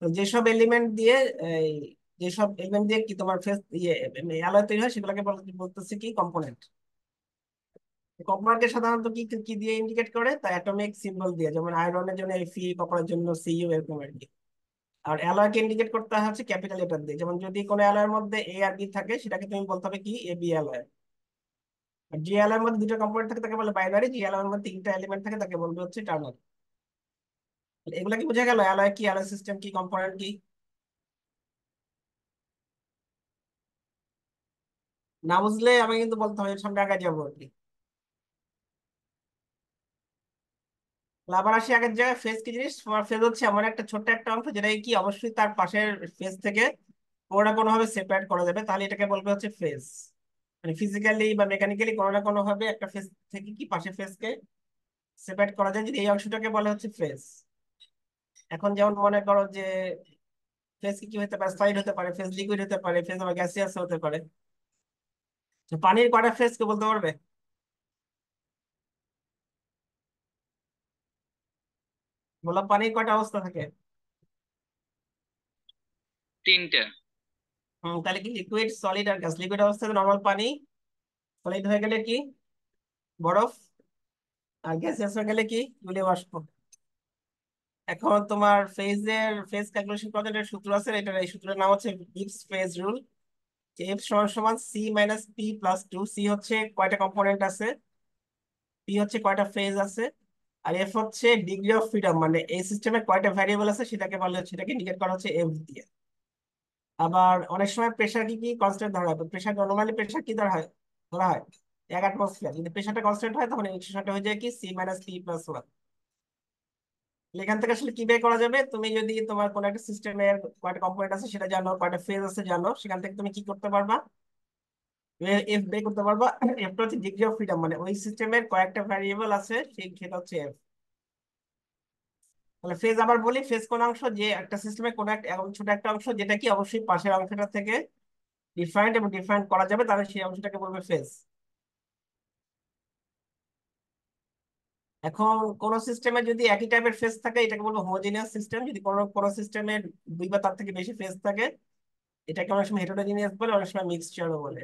তো যেসব এলিমেন্ট দিয়ে এই যেসব এলিমেন্ট দিয়ে কি তোমার ফেস অ্যালয় তৈরি হয় সেগুলোকে বলতেছে কি কম্পোনেন্ট। কম্পোনেন্টকে সাধারণত কি কি দিয়ে ইন্ডিকেট করে, তা অ্যাটমিক সিম্বল দিয়ে, যেমন আয়রনের জন্য Fe, কপারের জন্য Cu, এরকম আর কি। আর অ্যালয়কে ইন্ডিকেট করতে হচ্ছে ক্যাপিটাল লেটার দিয়ে, যেমন যদি কোনো অ্যালয়ের মধ্যে এ আর বি থাকে সেটাকে তুমি বলতে হবে কি এ বি অ্যালয়। আর যে অ্যালয়ের মধ্যে দুটো কম্পোনেন্ট থাকে তাকে বলে বাইনারি, যে অ্যালয়ের মধ্যে তিনটা এলিমেন্ট থাকে তাকে বলবে হচ্ছে টার্নারি। এগুলা কি বোঝা গেল, অ্যালয় কি, অ্যালয় সিস্টেম কি, কম্পোনেন্ট কি? না বুঝলে আমি কিন্তু বলতে হবে, এর সামনে আগে যাবো আর কি। আবার আসি আগের জায়গায়, ফেজ কি জিনিস? তোমার ফেজ হচ্ছে এমন একটা ছোট্ট একটা অংশ যেটা কি অবশ্যই তার পাশের ফেজ থেকে কোনো না কোনো ভাবে সেপারেট করা যাবে, তাহলে এটাকে বলবে হচ্ছে ফেজ। মানে ফিজিক্যালি বা মেকানিক্যালি কোনো না কোনো ভাবে একটা ফেজ থেকে কি পাশের ফেজকে সেপারেট করা যায়, যদি এই অংশটাকে বলে হচ্ছে ফেজ। এখন যেমন মনে করো যে ফেজ কি কি হতে পারে, সলিড হতে পারে, ফেজ লিকুইড হতে পারে, ফেজ আবার গ্যাসিয়াস হতে পারে। তো পানির কয়টা ফেজ কে বলতে পারবে? বললাম পানির কয়টা অবস্থা থাকে? তিনটে। তাহলে কি লিকুইড, সলিড আর গ্যাস। লিকুইড অবস্থায় নর্মাল পানি, সলিড হয়ে গেলে কি বরফ, আর গ্যাসিয়াস হয়ে গেলে কি জলীয় বাষ্প। এখন তোমার ফেজ ক্যালকুলেশন করার একটা সূত্র আছে, এটা এই সূত্রের নাম হচ্ছে গিবস ফেজ রুল। এফ সমান সমান C minus P plus two. C হচ্ছে কয়টা কম্পোনেন্ট আছে, পি হচ্ছে কয়টা ফেজ আছে, আর এফ হচ্ছে ডিগ্রি অফ ফ্রিডম, মানে এই সিস্টেমে কয়টা ভ্যারিয়েবল আছে সেটাকে বলে, সেটাকে ইন্ডিকেট করা হচ্ছে এফ দিয়ে। আবার অনেক সময় প্রেশার কি কি কনস্ট্যান্ট ধরা হয়, প্রেশার নর্মালি প্রেশার কি ধরা হয়, ধরা হয় 1 অ্যাটমসফিয়ার। যদি প্রেশারটা কনস্ট্যান্ট হয় তখন ইকুয়েশনটা হয়ে যায় কি C minus P plus one. এখান থেকে আসলে কি বের করা যাবে, তুমি যদি তোমার কোন একটা সিস্টেমের কয়টা কম্পোনেন্ট আছে সেটা জানো, কয়টা ফেজ আছে জানো, সেখান থেকে তুমি কি করতে পারবা, এফ বের করতে পারবা। এফটা হচ্ছে ডিগ্রি অফ ফ্রিডম, মানে ওই সিস্টেমের কয়েকটা ভ্যারিয়েবল আছে সেই, সেটা হচ্ছে এফ। তাহলে ফেজ আবার বলি, ফেজ কোন অংশ, যে একটা সিস্টেমের কোন একটা এমন ছোট একটা অংশ যেটা কি অবশ্যই পাশের অংশটা থেকে ডিফাইন্ড এবং ডিফাইন্ড করা যাবে, তাহলে সেই অংশটাকে বলবে ফেজ। এখন কোন সিস্টেমে যদি একই টাইপের ফেজ থাকে এটাকে বলবো হোমোজেনিয়াস সিস্টেম। যদি কোনো কোনো সিস্টেমের দুই বা তার থেকে বেশি ফেজ থাকে এটাকে অনেক সময় হেটেরোজেনিয়াস বলে, অনেক সময় মিক্সচারও বলে।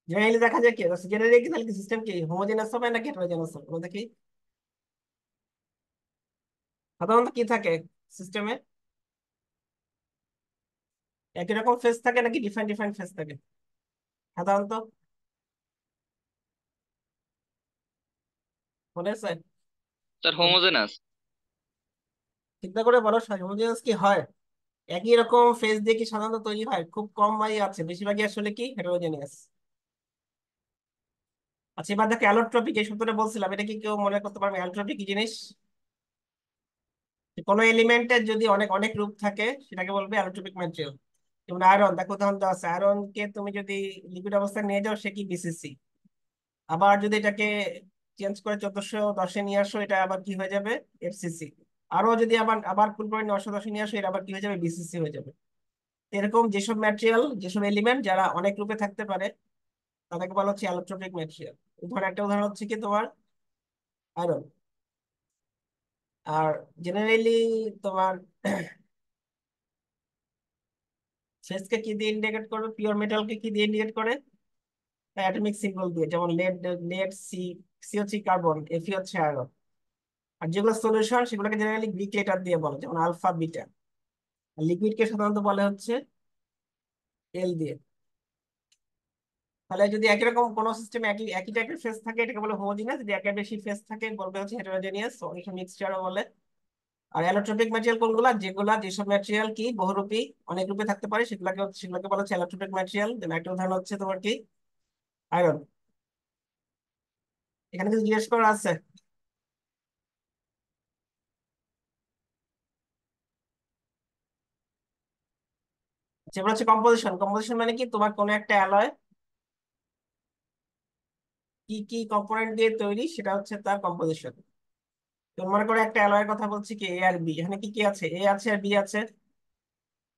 জেনারেলি দেখা যায় কি, জেনারেলি কি তাহলে সিস্টেম কি হোমোজেনাস হবে নাকি হেটেরোজেনাস হবে, বলো দেখি। সাধারণত কি থাকে সিস্টেমে, একই রকম ফেজ থাকে নাকি ডিফারেন্ট ডিফারেন্ট ফেজ থাকে সাধারণত, মনে আছে? Sir homogeneous. চিন্তা করে বলো, হোমোজেনাস কি হয়? একই রকম ফেজ দিয়ে কি সাধারণত তৈরি হয়? খুব কম আছে, বেশিরভাগই আসলে কি হেটেরোজেনিয়াস। আচ্ছা এবার দেখো অ্যালোট্রপিক, এই সূত্রটা বলছিলাম, এটা কি কেউ মনে করতে পারবে অ্যালোট্রপিক কি জিনিস? কোনো এলিমেন্টের যদি অনেক অনেক রূপ থাকে সেটাকে বলবে অ্যালোট্রপিক ম্যাটেরিয়াল। যেমন আয়রন, দেখো উদাহরণ দেওয়া আছে, আয়রনকে তুমি যদি লিকুইড অবস্থায় নিয়ে যাও সে কি বিসিসি। আবার যদি এটাকে চেঞ্জ করে 1410-এ নিয়ে আসো এটা আবার কি হয়ে যাবে, এফসিসি। আরো যদি আবার আবার ফুল করে 910-এ নিয়ে আসো এটা আবার কি হয়ে যাবে, বিসিসি হয়ে যাবে। এরকম যেসব ম্যাটেরিয়াল, যেসব এলিমেন্ট যারা অনেক রূপে থাকতে পারে তাদেরকে বলা হচ্ছে অ্যালোট্রপিক ম্যাটেরিয়াল। একটা উদাহরণ হচ্ছে কি তোমার আয়রন। আর জেনারেলি তোমার ফেজকে কি দিয়ে ইন্ডিকেট করবে, পিওর মেটালকে কি দিয়ে ইন্ডিকেট করে, অ্যাটমিক সিম্বল দিয়ে, যেমন লেড, লেড সি, সি হচ্ছে কার্বন, এফি হচ্ছে আয়রন। আর যেগুলো সলিউশন সেগুলোকে জেনারেলি গ্রিক লেটার দিয়ে বলে, যেমন আলফা বিটা। লিকুইডকে সাধারণত বলে হচ্ছে এল দিয়ে। তাহলে যদি একই রকম কোন সিস্টেমে একই একই টাইপের ফেজ থাকে এটাকে বলে হোমোজিনিয়াস, যদি একের বেশি ফেজ থাকে বলবে হচ্ছে হেটেরোজেনিয়াস, অনেক মিক্সচারও বলে। আর অ্যালোট্রপিক ম্যাটেরিয়াল কোনগুলা, যেগুলা যেসব ম্যাটেরিয়াল কি বহুরূপী, অনেক রূপে থাকতে পারে সেগুলোকে বলা হচ্ছে অ্যালোট্রপিক ম্যাটেরিয়াল। একটা উদাহরণ হচ্ছে তোমার কি আয়রন। এখানে কিছু জিজ্ঞেস করার আছে? যেমন হচ্ছে কম্পোজিশন। কম্পোজিশন মানে কি, তোমার কোনো একটা অ্যালয় কি কি কম্পোনেন্ট দিয়ে তৈরি সেটা হচ্ছে তার কম্পোজিশন। তো মনে করো একটা অ্যালয়ের কথা বলছি কি এ আর বি, এখানে কি কি আছে, এ আছে আর বি আছে।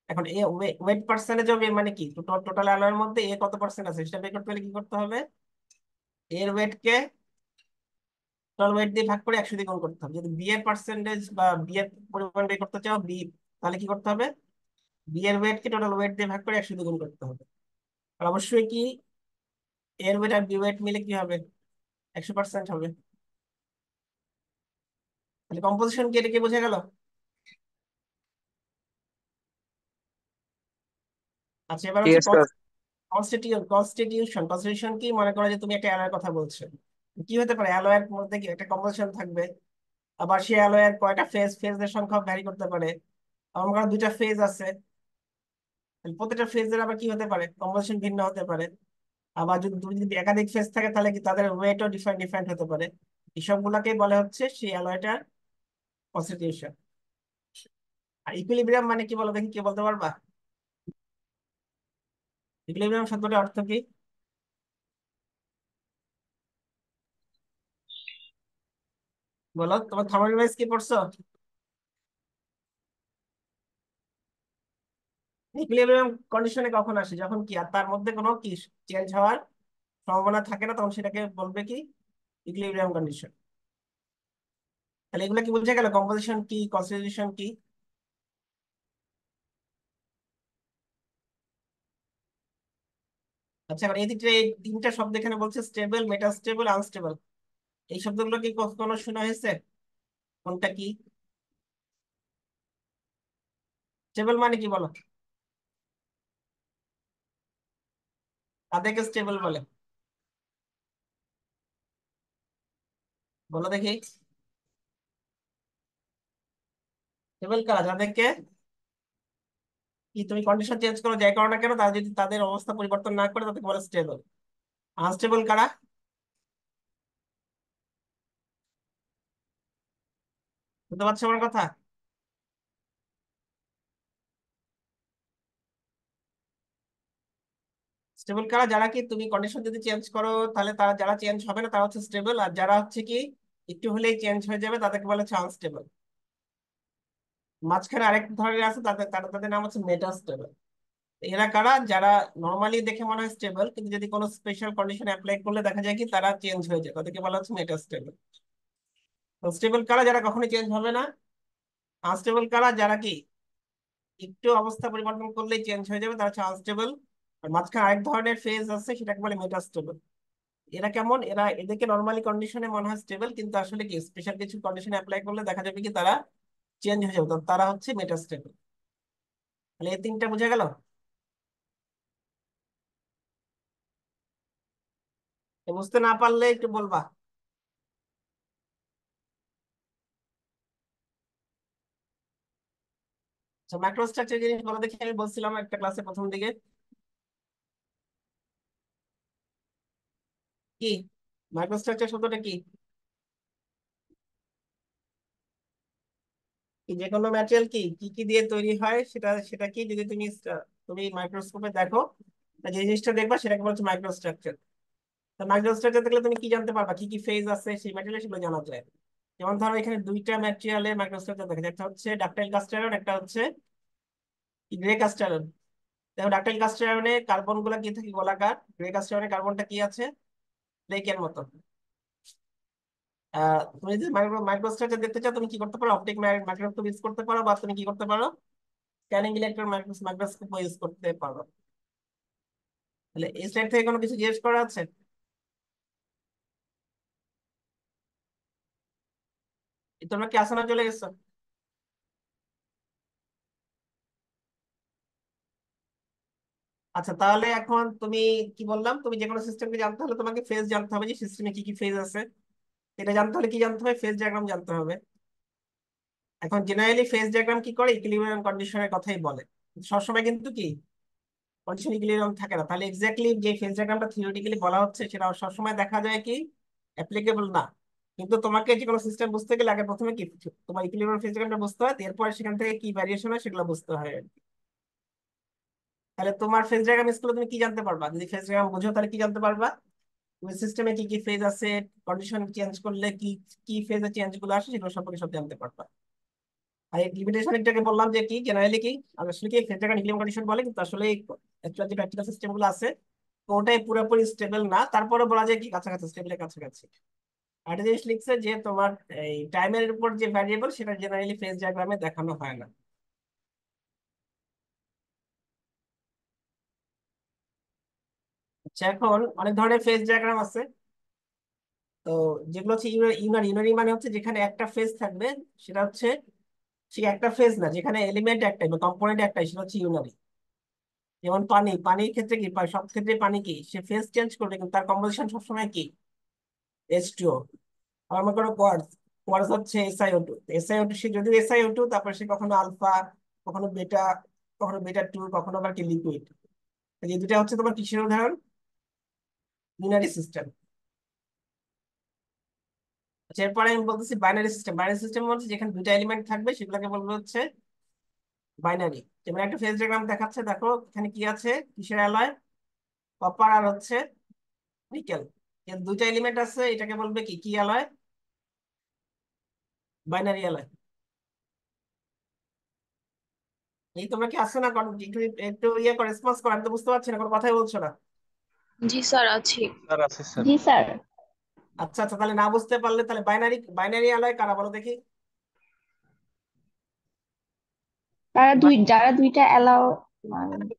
এখন এ ওয়েট পার্সেন্টেজ হবে, মানে কি টোটাল অ্যালয়ের মধ্যে এ কত পার্সেন্ট আছে সেটা বের করতে হলে কি করতে হবে, এর ওয়েট কে টোটাল ওয়েট দিয়ে ভাগ করে 100 দিয়ে গুণ করতে হবে। যদি বি এর পার্সেন্টেজ বা বি এর পরিমাণ বের করতে চাও, বি তাহলে কি করতে হবে? বি এর ওয়েট কে টোটাল ওয়েট দিয়ে ভাগ করে 100 দিয়ে গুণ করতে হবে। আর অবশ্যই কি এর ওয়েট আর বি ওয়েট মিলে কি হবে? 100% হবে। তাহলে কম্পোজিশন কি, এটা কি বোঝা গেল? আচ্ছা, এবার হচ্ছে ইয়েস স্যার। কনস্টিটিউশন। কনস্টিটিউশন কি, মনে করো যে তুমি একটা অ্যালয়ের কথা বলছো। কি হতে পারে? অ্যালয়ের মধ্যে কি একটা কম্পোজিশন থাকবে, আবার সেই অ্যালয়ের কয়টা ফেজের সংখ্যা ভ্যারি করতে পারে। আমার মনে করো দুইটা ফেজ আছে, তাহলে প্রতিটা ফেজের আবার কি হতে পারে, কম্পোজিশন ভিন্ন হতে পারে। আবার যদি তুমি যদি একাধিক ফেজ থাকে তাহলে কি তাদের ওয়েটও ডিফারেন্ট ডিফারেন্ট হতে পারে। এসব গুলাকে বলে হচ্ছে সেই অ্যালয়টার কনস্টিটিউশন। আর ইকুইলিব্রিয়াম মানে কি বলো দেখি, কে বলতে পারবা? ইকুইলিব্রিয়াম শব্দটার অর্থ কি? বলো, তোমার থার্মোডাইনামিক্স কি পড়ছো? ইকুইলিব্রিয়াম কন্ডিশনে কখন আসে? যখন কি আর তার মধ্যে কোনো কি চেঞ্জ হওয়ার সম্ভাবনা থাকে না, তখন সেটাকে বলবে কি, ইকুইলিব্রিয়াম কন্ডিশন। তাহলে এগুলো কি বুঝে গেল, কম্পোজিশন কি, কনস্টিটিউশন কি? আচ্ছা, এবার এই তিনটা শব্দ এখানে বলছে, স্টেবল, মেটাস্টেবল, আনস্টেবল। এই শব্দগুলো কি কখনো শোনা হয়েছে? কোনটা কি? স্টেবল মানে কি বলো? তাদেরকে স্টেবল বলে? বলো দেখি। স্টেবল কারা, যাদেরকে কি তুমি কন্ডিশন চেঞ্জ করো যাই করো না কেন, তারা যদি তাদের অবস্থা পরিবর্তন না করে তাদেরকে বলে স্টেবল। আনস্টেবল কারা? বুঝতে পারছো আমার কথা? স্টেবল কারা, যারা কি তুমি কন্ডিশন যদি চেঞ্জ করো তাহলে তারা, যারা চেঞ্জ হবে না তারা হচ্ছে স্টেবল, আর যারা হচ্ছে কি একটু হলেই চেঞ্জ হয়ে যাবে তাদেরকে বলে হচ্ছে আনস্টেবল। মাঝখানে আরেক ধরনের আছে, তাদের তাদের তাদের নাম হচ্ছে মেটাস্টেবল। এরা কারা? যারা নর্মালি দেখে মনে হয় স্টেবল, কিন্তু যদি কোনো স্পেশাল কন্ডিশন অ্যাপ্লাই করলে দেখা যায় কি তারা চেঞ্জ হয়ে যায়, তাদেরকে বলা হচ্ছে মেটাস্টেবল। তো স্টেবল কারা, যারা কখনোই চেঞ্জ হবে না। আনস্টেবল কারা, যারা কি একটু অবস্থা পরিবর্তন করলেই চেঞ্জ হয়ে যাবে, তারা হচ্ছে আনস্টেবল। আর মাঝখানে আরেক ধরনের ফেজ আছে, সেটাকে বলে মেটাস্টেবল। এরা কেমন? এরা, এদেরকে নর্মালি কন্ডিশনে মনে হয় স্টেবল, কিন্তু আসলে কি স্পেশাল কিছু কন্ডিশনে অ্যাপ্লাই করলে দেখা যাবে কি তারা চেঞ্জ হয়ে যাবে, তো তারা হচ্ছে মেটাস্টেবল। তাহলে এই তিনটা বোঝা গেল? বুঝতে না পারলে একটু বলবা। আচ্ছা, মাইক্রোস্ট্রাকচার জিনিস বলো দেখি, আমি বলছিলাম একটা ক্লাসে প্রথম দিকে। কি মাইক্রোস্ট্রাকচার শব্দটা কি? কি যে কোনো ম্যাটেরিয়াল কি কি কি দিয়ে তৈরি হয়, সেটা সেটা কি, যদি তুমি তুমি মাইক্রোস্কোপে দেখো, তা যে জিনিসটা দেখবা সেটাকে বলছে মাইক্রোস্ট্রাকচার। তা মাইক্রোস্ট্রাকচার দেখলে তুমি কি জানতে পারবা, কি কি ফেজ আছে সেই ম্যাটেরিয়াল, সেগুলো জানা যায়। যেমন ধরো এখানে দুইটা ম্যাটেরিয়ালের মাইক্রোস্ট্রাকচার দেখা যায়, একটা হচ্ছে ডাকটাইল কাস্ট আয়রন, একটা হচ্ছে গ্রে কাস্ট আয়রন। দেখো ডাকটাইল কাস্ট আয়রনে কার্বন গুলা কি থাকে, গোলাকার। গ্রে কাস্ট আয়রনে কার্বনটা কি আছে, প্লেকের মতো। তুমি যদি মাইক্রোস্ট্রাকচার দেখতে চাও, তুমি কি করতে পারো, অপটিক মাইক্রোস্কোপ ইউজ করতে পারো, বা তুমি কি করতে পারো, স্ক্যানিং ইলেকট্রন মাইক্রোস্কোপ ইউজ করতে পারো। তাহলে এই সাইড থেকে কোনো কিছু জিজ্ঞেস করা আছে? তোমরা কি আসানা চলে গেছো? আচ্ছা, তাহলে এখন তুমি, কি বললাম, তুমি যে কোনো সিস্টেমকে জানতে হলে তোমাকে ফেজ জানতে হবে, যে সিস্টেমে কি কি ফেজ আছে। এটা জানতে হলে কি জানতে হবে, ফেজ ডায়াগ্রাম জানতে হবে। এখন জেনারেলি ফেজ ডায়াগ্রাম কি করে, ইকুইলিব্রিয়াম কন্ডিশনের কথাই বলে। সবসময় কিন্তু কি কন্ডিশন ইকুইলিব্রিয়াম থাকে না, তাহলে এক্স্যাক্টলি যে ফেজ ডায়াগ্রামটা থিওরিটিক্যালি বলা হচ্ছে সেটা সবসময় দেখা যায় কি অ্যাপ্লিকেবল না। কিন্তু তোমাকে যে কোনো সিস্টেম বুঝতে গেলে আগে প্রথমে কি তোমার ইকুইলিব্রিয়াম ফেজ ডায়াগ্রামটা বুঝতে হয়, এরপরে সেখান থেকে কি ভ্যারিয়েশন হয় সেগুলো বুঝতে হয় আর কি। তাহলে তোমার ফেজ ডায়াগ্রাম স্কুলে তুমি কি জানতে পারবা, যদি ফেজ ডায়াগ্রাম বুঝো তাহলে কি জানতে পারবা, তুমি সিস্টেমে কি কি ফেজ আছে, কন্ডিশন চেঞ্জ করলে কি কি ফেজে চেঞ্জ গুলো আসে সেগুলো সম্পর্কে সব জানতে পারবা। আর এই লিমিটেশন একটাকে বললাম যে কি জেনারেলি কি, আর আসলে কি ফেজ ডায়াগ্রাম ইকুইলিব্রিয়াম কন্ডিশন বলে, কিন্তু আসলে অ্যাকচুয়ালি যে প্র্যাকটিক্যাল সিস্টেম গুলো আছে তো ওটাই পুরোপুরি স্টেবল না, তারপরে বলা যায় কি কাছাকাছি, স্টেবলের কাছাকাছি। আর একটা জিনিস লিখছে যে তোমার এই টাইমের উপর যে ভ্যারিয়েবল সেটা জেনারেলি ফেজ ডায়াগ্রামে দেখানো হয় না। আচ্ছা, এখন অনেক ধরনের ফেজ ডায়াগ্রাম আছে। তো যেগুলো হচ্ছে ইউনারি, ইউনারি মানে হচ্ছে যেখানে একটা ফেজ থাকবে, সেটা হচ্ছে ঠিক একটা ফেজ না, যেখানে এলিমেন্ট একটাই বা কম্পোনেন্ট একটাই, সেটা হচ্ছে ইউনারি। যেমন পানি, পানির ক্ষেত্রে কি সব ক্ষেত্রে পানি কি সে ফেজ চেঞ্জ করবে, কিন্তু তার কম্পোজিশন সবসময় কি H2O। আবার মনে করো কোয়ার্টজ, কোয়ার্টজ হচ্ছে SiO2। SiO2 সে যদিও SiO2, তারপর সে কখনো আলফা, কখনো বেটা, কখনো বেটা 2, কখনো আবার কি লিকুইড। এই দুটা হচ্ছে তোমার কিসের উদাহরণ? Unary system. আচ্ছা, এরপরে আমি বলতেছি বাইনারি সিস্টেম। বাইনারি সিস্টেম বলছে যেখানে দুইটা এলিমেন্ট থাকবে, সেগুলোকে বলবো হচ্ছে বাইনারি। যেমন একটা ফেজ ডায়াগ্রাম দেখাচ্ছে, দেখো এখানে কি আছে, কিসের অ্যালয়, কপার আর হচ্ছে নিকেল। এর দুইটা এলিমেন্ট আছে, এটাকে বলবে কি কি অ্যালয়? Binary alloy. এই তোমরা কি আসছো না? একটু একটু ইয়ে করে রেসপন্স করো, আমি তো বুঝতে পারছি না, কোনো কথাই বলছো না। জি স্যার আছি। স্যার আছে স্যার। জি স্যার। আচ্ছা আচ্ছা, তাহলে না বুঝতে পারলে তাহলে বাইনারি, বাইনারি অ্যালয় কারা বলো দেখি? যারা দুইটা অ্যালাও,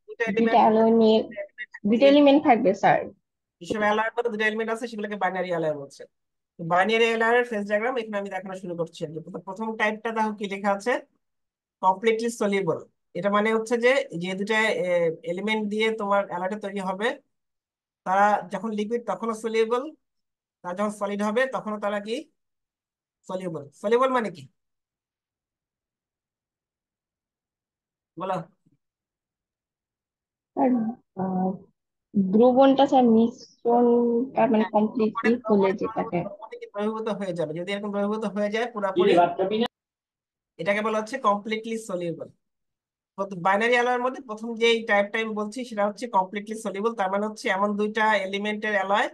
দুইটা দুইটা এলিমেন্ট, অ্যালাও নিয়ে দুইটা এই এলিমেন্ট থাকবে স্যার। যেসব অ্যালয়ের মধ্যে দুটো এলিমেন্ট আছে সেগুলোকে বাইনারি অ্যালয় বলছে। বাইনারি অ্যালয়ের ফেজ ডায়াগ্রাম এখানে আমি দেখানো শুরু করছি আর কি। তো প্রথম টাইপটা দেখো কি লেখা আছে, কমপ্লিটলি সলিউবল। এটা মানে হচ্ছে যে যে দুটা এলিমেন্ট দিয়ে তোমার অ্যালয়টা তৈরি হবে, তারা যখন লিকুইড তখনও সলিউবল, তারা যখন সলিড হবে তখনও তারা কি সলিউবল। সলিউবল মানে কি বলো? স্যার আহ, দ্রবণটা স্যার মিশ্রণটা মানে কমপ্লিটলি হলে যেটাকে দ্রবীভূত হয়ে যাবে, যদি এরকম দ্রবীভূত হয়ে যায় পুরোপুরি, এটাকে বলা হচ্ছে কমপ্লিটলি সলিউবল। বাইনারি অ্যালয়ের মধ্যে প্রথম যে টাইপটা আমি বলছি সেটা হচ্ছে কমপ্লিটলি সলিউবল। তার মানে হচ্ছে এমন দুইটা এলিমেন্টের অ্যালয়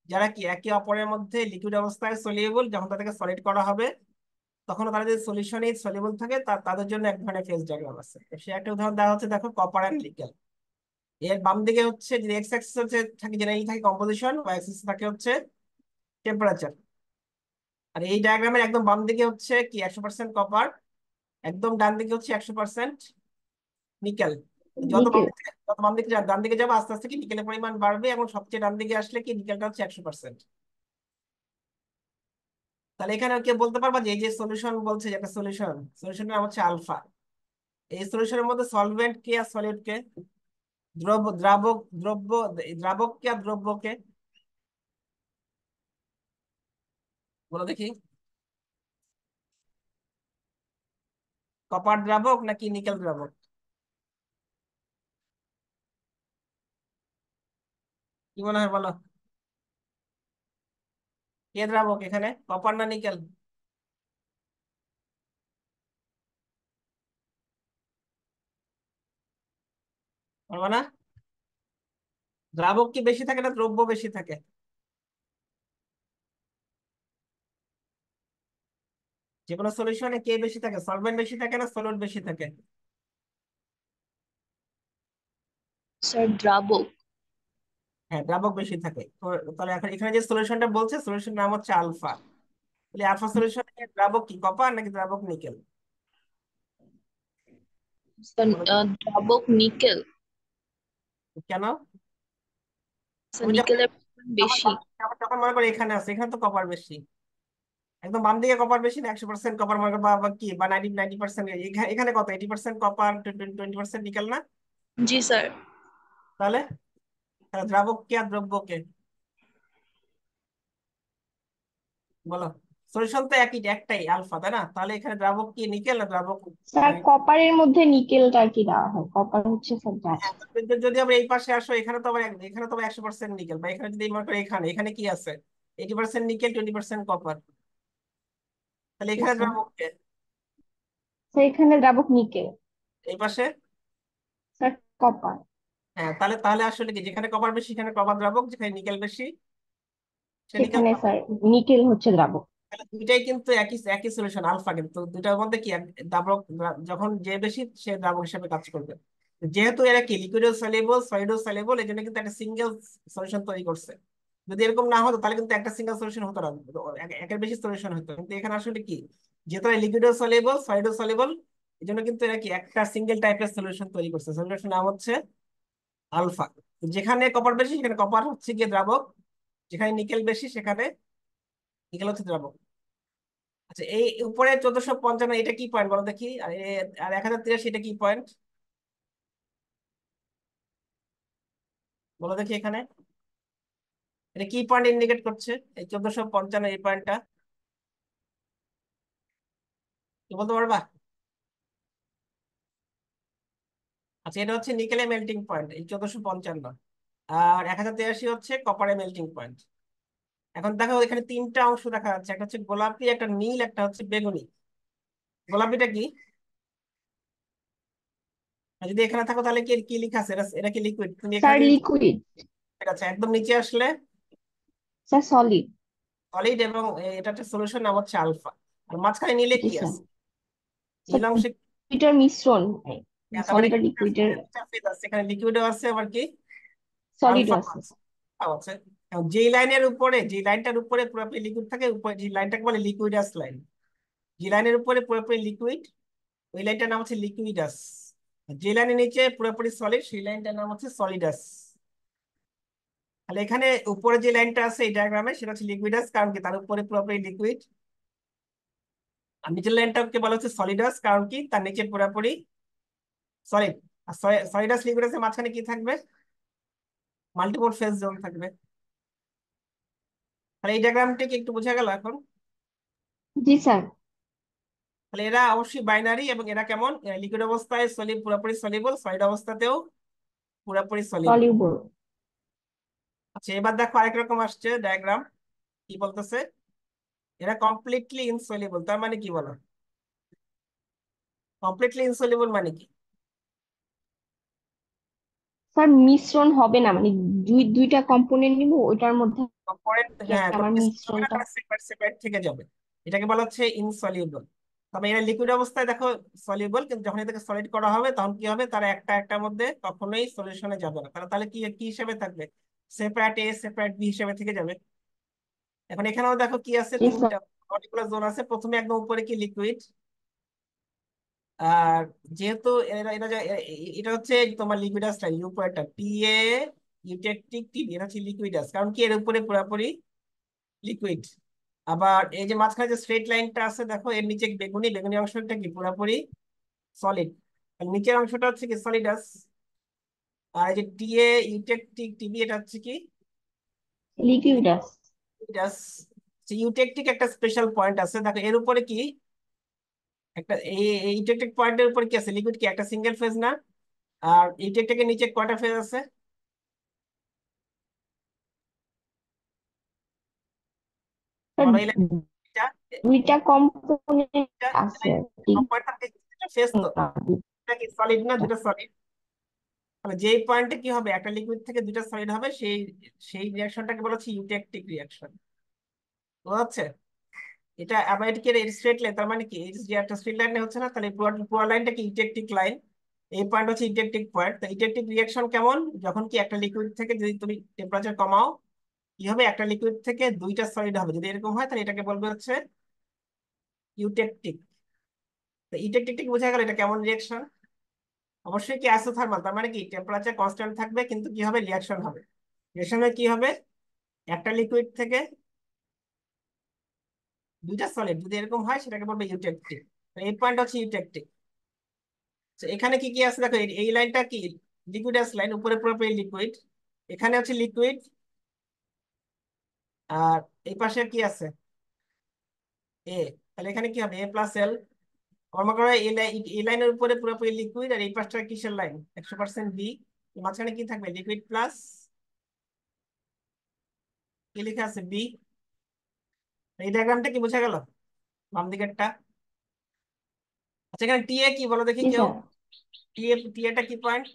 যারা কি একে অপরের মধ্যে লিকুইড অবস্থায় সলিউবল, যখন তাদেরকে সলিড করা হবে তখন তারা যদি সলিউশনে সলিউবল থাকে, তাদের জন্য এক ধরনের ফেজ ডায়াগ্রাম আছে। তো সে একটা উদাহরণ দেওয়া হচ্ছে, দেখো কপার অ্যান্ড নিকেল। এর বাম দিকে হচ্ছে যদি এক্স অ্যাক্সিস হচ্ছে থাকে, জেনারেলি থাকে কম্পোজিশন, ওয়াই অ্যাক্সিস থাকে হচ্ছে টেম্পারেচার। আর এই ডায়াগ্রামের একদম বাম দিকে হচ্ছে কি 100% কপার, একদম ডান দিকে হচ্ছে 100% নিকেল। নিকেল। যত বাম দিকে ডান দিকে যাবো আস্তে আস্তে কি নিকেলের পরিমাণ বাড়বে, এবং সবচেয়ে ডান দিকে আসলে কি নিকেলটা হচ্ছে 100%। তাহলে এখানে কে বলতে পারবা যে এই যে সলিউশন বলছে, যে একটা সলিউশন, সলিউশনের নাম হচ্ছে আলফা। এই সলিউশনের মধ্যে সলভেন্ট কে আর সলিড কে? দ্রাবক, দ্রব্য, দ্রাবক কে আর দ্রব্য কে বলো দেখি? কপার দ্রাবক নাকি নিকেল দ্রাবক? কি মনে হয় বলো? কে দ্রাবক এখানে, কপার না নিকেল? বলবো না? দ্রাবক কি বেশি থাকে না দ্রব্য বেশি থাকে? যে কোনো সলিউশনে কে বেশি থাকে, সলভেন্ট বেশি থাকে না সলিড বেশি থাকে? স্যার দ্রাবক। হ্যাঁ, দ্রাবক বেশি থাকে। তাহলে এখন এখানে যে সলিউশনটা বলছে, সলিউশন নাম হচ্ছে আলফা। তাহলে আলফা সলিউশন দ্রাবক কি কপার নাকি দ্রাবক নিকেল স্যার বলো? দ্রাবক নিকেল। কেন? স্যার তুমি যখন নিকেলের পরিমাণ যখন বেশি। যখন মনে করো এখানে আছে, এখানে তো কপার বেশি, একদম বাম দিকে কপার বেশি না 100% কপার মনে করো, বা কি বা 90%, এখানে কত 80% কপার, 20% নিকেল না? জি স্যার। তাহলে তাহলে দ্রাবক কে আর দ্রব্য কে বলো? সলিউশন তো একটাই আলফা, তাই না? তাহলে এখানে দ্রাবক কি নিকেল না দ্রাবক? স্যার কপারের মধ্যে নিকেলটা কি দেওয়া হয়? কপার হচ্ছে স্যার হ্যাঁ, জাস্ট। কিন্তু যদি আমরা এই পাশে আসো, এখানে তো আবার এখানে তো আবার 100% নিকেল, বা এখানে যদি মনে করি এখানে এখানে কি আছে, 80% নিকেল, 20% কপার, তাহলে এখানে স্যার দ্রাবক কে? স্যার এখানে দ্রাবক নিকেল। এই পাশে? Sir copper. হ্যাঁ, তাহলে তাহলে আসলে কি যেখানে কপার বেশি সেখানে কপার দ্রাবক, যেখানে নিকেল বেশি সে নিকেল সেখানে দ্রাবক। স্যার নিকেল হচ্ছে দ্রাবক। তাহলে দুইটাই কিন্তু একই একই সলিউশন আলফা, কিন্তু দুইটার মধ্যে কি দ্রাবক, যখন যে বেশি সে দ্রাবক হিসেবে কাজ করবে। যেহেতু এরা কি লিকুইডও সলিউবল সলিডও সলিউবল, এই জন্য কিন্তু একটা সিঙ্গেল সলিউশন তৈরি করছে। যদি এরকম না হতো তাহলে কিন্তু একটা সিঙ্গেল সলিউশন হতো না, একের বেশি সলিউশন হতো। কিন্তু এখানে আসলে কি, যেহেতু লিকুইডও সলিউবল সলিডও সলিউবল, এই জন্য কিন্তু এরা কি একটা সিঙ্গেল টাইপের সলিউশন তৈরি করছে। সলিউশন নাম হচ্ছে আলফা। যেখানে কপার বেশি সেখানে কপার হচ্ছে গিয়ে দ্রাবক, যেখানে নিকেল বেশি সেখানে নিকেল হচ্ছে দ্রাবক। আচ্ছা, এই উপরে 1455 এটা কি পয়েন্ট বলো দেখি, আর 1083 এটা কি পয়েন্ট বলো দেখি এখানে, এটা কি পয়েন্ট ইন্ডিকেট করছে এই 1455 এই পয়েন্টটা, কি বলতে পারবা? আচ্ছা, এটা হচ্ছে নিকেলে মেল্টিং পয়েন্ট এই 1455, আর 1083 হচ্ছে কপারে মেল্টিং পয়েন্ট। এখন দেখো এখানে তিনটা অংশ দেখা যাচ্ছে, একটা হচ্ছে গোলাপি, একটা নীল, একটা হচ্ছে বেগুনি। গোলাপিটা কি? আর যদি এখানে থাকো তাহলে কি কি লেখা আছে, এটা কি লিকুইড? তুমি এখানে স্যার যদি লিকুইড। ঠিক আছে, একদম নিচে আসলে স্যার সলিড। সলিড, এবং এটা একটা সলিউশন নাম হচ্ছে আলফা। আর মাঝখানে নিলে জি কি স্যার। আছে? স্যার নীল অংশে দুইটার মিশ্রণ, তার মানে সলিড আর এখানে লিকুইডের। দুইটা phase আছে, এখানে লিকুইডও আছে আবার কি সলিডও আলফা আছে। আছে, আছে। এবং যেই লাইনের উপরে, যে লাইনটার উপরে পুরোপুরি লিকুইড থাকে, উপরে যে লাইনটাকে বলে লিকুইডাস লাইন, যে লাইনের উপরে পুরোপুরি লিকুইড ওই লাইনটার নাম হচ্ছে লিকুইডাস। যে লাইনের নিচে পুরোপুরি সলিড সেই লাইনটার নাম হচ্ছে সলিডাস। তাহলে এখানে উপরে যে লাইনটা আছে এই ডায়াগ্রামে সেটা হচ্ছে লিকুইডাস, কারণ কি তার উপরে পুরোপুরি লিকুইড। আর নিচের লাইনটাকে বলা হচ্ছে সলিডাস, কারণ কি তার নিচে পুরোপুরি সলিড। আর সলিডাস লিকুইডাসের মাঝখানে কি থাকবে? মাল্টিপল ফেজ জোন থাকবে। তাহলে এই ডায়াগ্রামটা কি একটু বোঝা গেল এখন? জি স্যার। তাহলে এরা অবশ্যই বাইনারি, এবং এরা কেমন, লিকুইড অবস্থায় পুরোপুরি সলিবল, সলিড অবস্থাতেও পুরোপুরি সলিবল। সলিউবল। আচ্ছা, এবার দেখো আরেক রকম আসছে ডায়াগ্রাম, কি বলতেছে, এরা কমপ্লিটলি ইনসলিবল। তার মানে কি বলো? কমপ্লিটলি ইনসলিবল মানে কি? স্যার মিশ্রণ হবে না, মানে দুইটা কম্পোনেন্ট নিব, ওইটার মধ্যে কম্পোনেন্ট, হ্যাঁ, কোনো আমার মিশ্রণ হবে না, মিশ্রণটা। তারা সেপারেট সেপারেট থেকে যাবে, এটাকে বলা হচ্ছে ইনসলিউবল। তবে এরা লিকুইড অবস্থায় দেখো সলিউবল, কিন্তু যখন এটাকে সলিড করা হবে তখন কি হবে, তারা একটা একটার মধ্যে কখনোই সলিউশনে যাবে না, তারা তাহলে কি কি হিসেবে থাকবে, সেপারেট এ সেপারেট বি হিসেবে থেকে যাবে। এখন এখানেও দেখো কি আছে, জি স্যার। তিনটা পার্টিকুলার জোন আছে। প্রথমে একদম উপরে কি লিকুইড, আর যেহেতু এটা হচ্ছে তোমার লিকুইডাস লাইন, উপরেটা টিএ ইউটেকটিক টিবি, এটা হচ্ছে লিকুইডাস, কারণ কি এর উপরে পুরোপুরি লিকুইড। আবার এই যে মাঝখানে যে স্ট্রেট লাইনটা আছে দেখো, এর নিচে বেগুনি, বেগুনি অংশটা কি পুরোপুরি সলিড, আর নিচের অংশটা হচ্ছে কি সলিডাস। আর এই যে টিএ ইউটেকটিক টিবি এটা হচ্ছে কি লিকুইডাস। লিকুইডাস। ইউটেকটিক একটা স্পেশাল পয়েন্ট আছে দেখো, এর উপরে কি একটা এই ইউটেকটিক পয়েন্টের উপরে কি আছে, লিকুইড কি একটা সিঙ্গেল ফেজ না? আর ইউটেকটিকের নিচে কয়টা ফেজ আছে? স্যার বলো এই লাইনটা, দুইটা কম্পোনেন্ট এটা আছে, ঠিক ফেজ তো, না? এটা কি সলিড না, দুটো সলিড। তাহলে যেই পয়েন্টে কি হবে, একটা লিকুইড থেকে দুটো সলিড হবে, সেই সেই রিয়াকশনটাকে বলা হচ্ছে ইউটেকটিক রিয়াকশন। বুঝা যাচ্ছে? এটা আবার এটা কি স্ট্রেট লাইন, তার মানে কি এই যে একটা স্ট্রেট লাইনে হচ্ছে না, তাহলে পুরো পুরো লাইনটা কি ইউটেকটিক লাইন। এই পয়েন্ট হচ্ছে ইউটেকটিক পয়েন্ট। তো ইউটেকটিক রিয়াকশন কেমন, যখন কি একটা লিকুইড থেকে যদি তুমি টেম্পারেচার কমাও কি হবে, একটা লিকুইড থেকে দুইটা সলিড হবে, যদি এরকম হয় তাহলে এটাকে বলবে হচ্ছে ইউটেকটিক। তো ইউটেকটিক বোঝা গেল এটা কেমন রিয়াকশন। অবশ্যই কি আইসোথার্মাল, তার মানে কি টেম্পারেচার কনস্ট্যান্ট থাকবে, কিন্তু কি হবে, রিয়াকশন হবে। রিয়াকশনে কি হবে, একটা লিকুইড থেকে দুইটা সলিড যদি এরকম হয় সেটাকে বলবে ইউটেকটিক। এই পয়েন্ট হচ্ছে ইউটেকটিক। এখানে কি কি আছে দেখো, এই লাইনটা কি লিকুইডাস লাইন, উপরে পুরোপুরি লিকুইড, এখানে হচ্ছে লিকুইড, আর এই পাশে কি আছে এ, তাহলে এখানে কি হবে, এ প্লাস এল। আমার মনে করো এই লাইনের উপরে পুরোপুরি লিকুইড, আর এই পাশটা কিসের লাইন, 100% বি, মাঝখানে কি থাকবে, লিকুইড প্লাস কি লেখা আছে, বি। এই ডায়াগ্রামটা কি বোঝা গেল, বাম দিকেরটা? আচ্ছা, এখানে টিএ কি বলো দেখি জি কেউ, স্যার। টিএটা কি পয়েন্ট,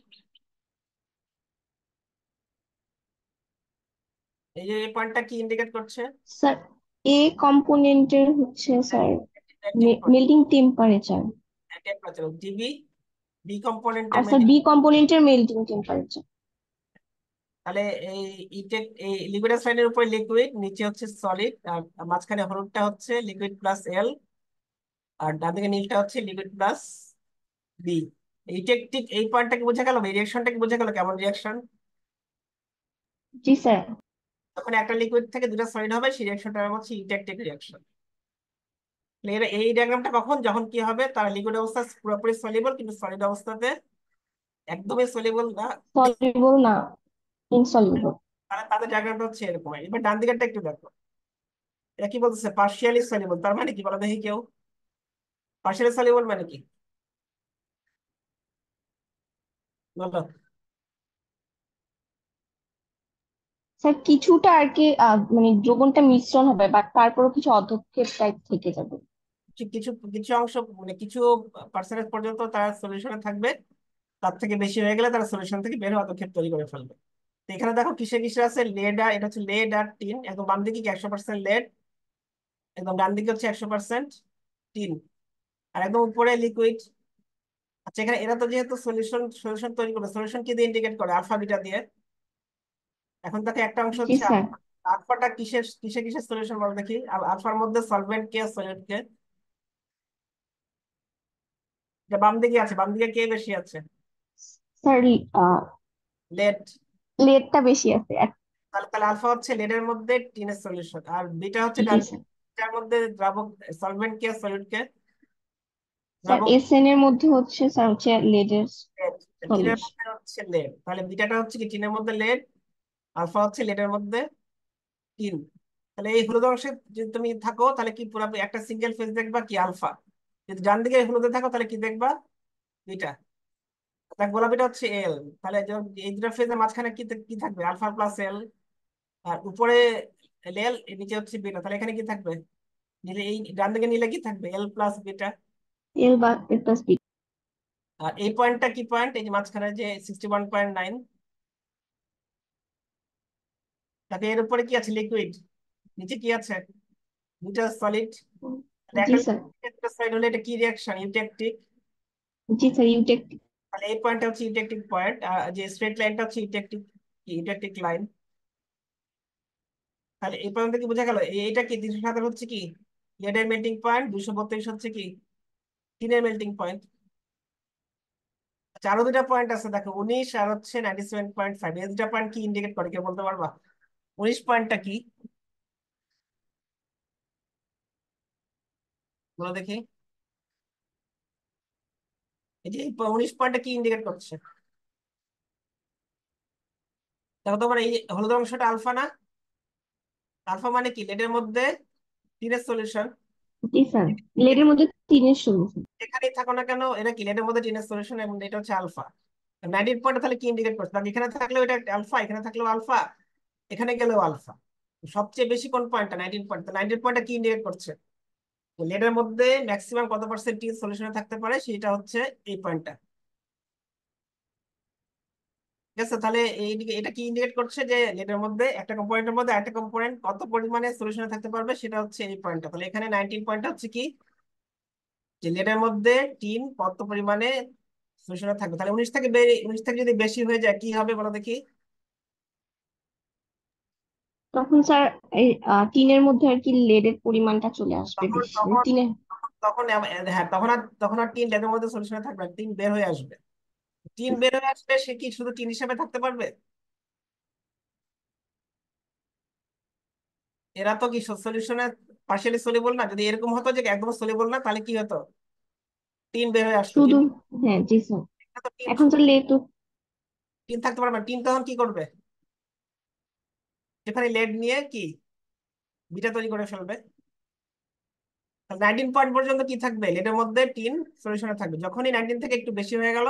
এই যে এই পয়েন্টটা কি ইন্ডিকেট করছে? স্যার এ কম্পোনেন্টের হচ্ছে sir melting temperature, temperature DB, B কম্পোনেন্টের আর স্যার মেল্টিং। বি কম্পোনেন্টের মেল্টিং টেম্পারেচার। তাহলে এই লিকুইডাস লাইনের উপরে লিকুইড, নিচে হচ্ছে সলিড, আর মাঝখানে হলুদটা হচ্ছে লিকুইড প্লাস এল, আর ডান দিকে নীলটা হচ্ছে লিকুইড প্লাস বি। এই পয়েন্টটা কি বোঝা গেল, এই রিয়াকশনটা কি বোঝা গেল, কেমন রিয়াকশন? জি স্যার। যখন একটা লিকুইড থেকে দুটো সলিড হবে সেই রিয়াকশনটার নাম হচ্ছে ইউট্যাকটিক রিয়াকশন। এই ডায়াগ্রামটা কখন, যখন কি হবে, তারা লিকুইড অবস্থা পুরোপুরি সলিবল কিন্তু সলিড অবস্থাতে একদমই সলিবল না, সলিউবল না, ইনসলিউবল। তাহলে তাদের ডায়াগ্রামটা হচ্ছে এরকম। এবার ডান দিকেরটা একটু দেখো, এটা কি বলতেছে, পার্শিয়ালি সলিবল। তার মানে কি বলো দেখি কেউ, পার্শিয়ালি সলিবল মানে কি বলো? স্যার কিছুটা আর কি মানে দ্রবণটা মিশ্রণ হবে, বাট তারপরও কিছু অধক্ষেপ টাইপ থেকে যাবে। কিছু কিছু কিছু অংশ, মানে কিছু পার্সেন্টেজ পর্যন্ত তারা সলিউশনে থাকবে, তার থেকে বেশি হয়ে গেলে তারা সলিউশন থেকে বের হওয়া পদক্ষেপ তৈরি করে ফেলবে। তো এখানে দেখো কিসে কিসে আছে, লেড আর, এটা হচ্ছে লেড আর টিন। একদম বাম দিকে কি 100% লেড, একদম ডান দিকে হচ্ছে 100% টিন, আর একদম উপরে লিকুইড। আচ্ছা এখানে এরা তো যেহেতু সলিউশন সলিউশন তৈরি করবে, সলিউশন কি দিয়ে ইন্ডিকেট করে, আলফা বিটা দিয়ে। এখন দেখো একটা অংশ জি হচ্ছে স্যার। আলফাটা কিসের কিসে কিসের সলিউশন বলো দেখি, আলফার মধ্যে সলভেন্ট কে সলিড কে? এটা বাম দিকে আছে, বাম দিকে কে বেশি আছে? Sir lead. লেটটা বেশি আছে তাহলে তাহলে আলফা হচ্ছে লেডের মধ্যে টিনের সলিউশন, আর বিটা হচ্ছে জি ডান স্যার। দিকের মধ্যে দ্রাবক, সলভেন্ট কে সলিড কে? স্যার দ্রাবক এসএন এর মধ্যে হচ্ছে স্যার হচ্ছে লেডের লেড। টিনের সলিউশন। মধ্যে হচ্ছে লেড, তাহলে বিটাটা হচ্ছে কি টিনের মধ্যে লেড, আলফা হচ্ছে লেডের মধ্যে টিন। তাহলে এই হলুদ অংশে যদি তুমি থাকো তাহলে কি পুরো একটা সিঙ্গেল ফেজ দেখবা কি, আলফা। যদি ডান দিকে হলুদে থাকো তাহলে কি দেখবা, বিটা। তাহলে গোলাপিটা হচ্ছে এল। তাহলে এই দুটো ফেজের মাঝখানে কি কি থাকবে, আলফা প্লাস এল। আর উপরে এল, নিচে হচ্ছে বিটা, তাহলে এখানে কি থাকবে, নিলে এই ডান দিকে নিলে কি থাকবে, এল প্লাস বিটা। এল বা এল প্লাস বি। আর এই পয়েন্টটা কি পয়েন্ট, এই যে মাঝখানে যে 61.9, তাকে এর উপরে কি আছে, লিকুইড, নিচে কি আছে, দুটা সলিড। জি একটা স্যার। সলিড হলে এটা কি রিয়াকশন, ইউট্যাকটিক। জি স্যার ইউটেক। তাহলে এই পয়েন্টটা হচ্ছে ইউট্যাকটিক পয়েন্ট, আর যে স্ট্রেট লাইনটা হচ্ছে ইউট্যাকটিক, ইউট্যাকটিক লাইন। তাহলে এই পয়েন্ট কি বোঝা গেল, এইটা কি 317 হচ্ছে কি লেডের মেল্টিং পয়েন্ট, 232 হচ্ছে কি টিনের মেল্টিং পয়েন্ট। আচ্ছা আরো দুটা পয়েন্ট আছে দেখো, 19 আর হচ্ছে 97.5। এই দুটা পয়েন্ট কি ইন্ডিকেট করে কেউ বলতে পারবা? 19 পয়েন্টটা কি বলো দেখি, এই যে 19 পয়েন্টটা কি ইন্ডিকেট করছে? দেখো তোমার এই হলুদ অংশটা আলফা না, আলফা মানে কি লেডের মধ্যে টিনের সলিউশন। জি স্যার লেডের মধ্যে তিনের সলিউশন। এখানেই থাকো না কেন, এটা কি লেডের মধ্যে টিনের সলিউশন, এবং এটা হচ্ছে আলফা। 19 পয়েন্ট তাহলে কি ইন্ডিকেট করছে, কারণ এখানে থাকলেও এটা আলফা, এখানে থাকলেও আলফা, এখানে গেলেও আলফা। সবচেয়ে বেশি কোন পয়েন্টটা, 19 পয়েন্ট। 19 পয়েন্টটা কি ইন্ডিকেট করছে, লেডের মধ্যে ম্যাক্সিমাম কত পার্সেন্ট টি সলিউশনে থাকতে পারে, সেটা হচ্ছে এই পয়েন্টটা। ঠিক আছে, তাহলে এইদিকে এটা কি ইন্ডিকেট করছে যে লেডের মধ্যে একটা কম্পোনেন্টের মধ্যে একটা কম্পোনেন্ট কত পরিমাণে সলিউশনে থাকতে পারবে, সেটা হচ্ছে এই পয়েন্টটা। তাহলে এখানে 19 পয়েন্টটা হচ্ছে কি, যে লেডের মধ্যে টিন কত পরিমাণে সলিউশনে থাকবে। তাহলে 19 থেকে 19 থেকে যদি বেশি হয়ে যায় কি হবে বলো দেখি? তখন স্যার এই টিনের মধ্যে আর কি লেডের পরিমাণটা চলে আসবে তখন বেশি, তখন টিনের। তখন হ্যাঁ, তখন আর টিন লেডের মধ্যে সলিউশনে থাকবে না, টিন বের হয়ে আসবে। টিন বের হয়ে আসলে সে কি শুধু টিন হিসেবে থাকতে পারবে? এরা তো কি সলিউশনে পার্শিয়ালি সলিবল না। যদি এরকম হতো যে একদম সলিবল না, তাহলে কি হতো, টিন বের হয়ে আসতো। শুধু টিন, হ্যাঁ জি স্যার। তো টিন এখন শুধু তো লেড তো। টিন থাকতে পারবে না। টিন তখন কি করবে, সেখানে লেড নিয়ে কি বিটা তৈরি করে ফেলবে। 19 পয়েন্ট পর্যন্ত কি থাকবে, লেডের মধ্যে টিন সলিউশনে থাকবে। যখনই 19 থেকে একটু বেশি হয়ে গেল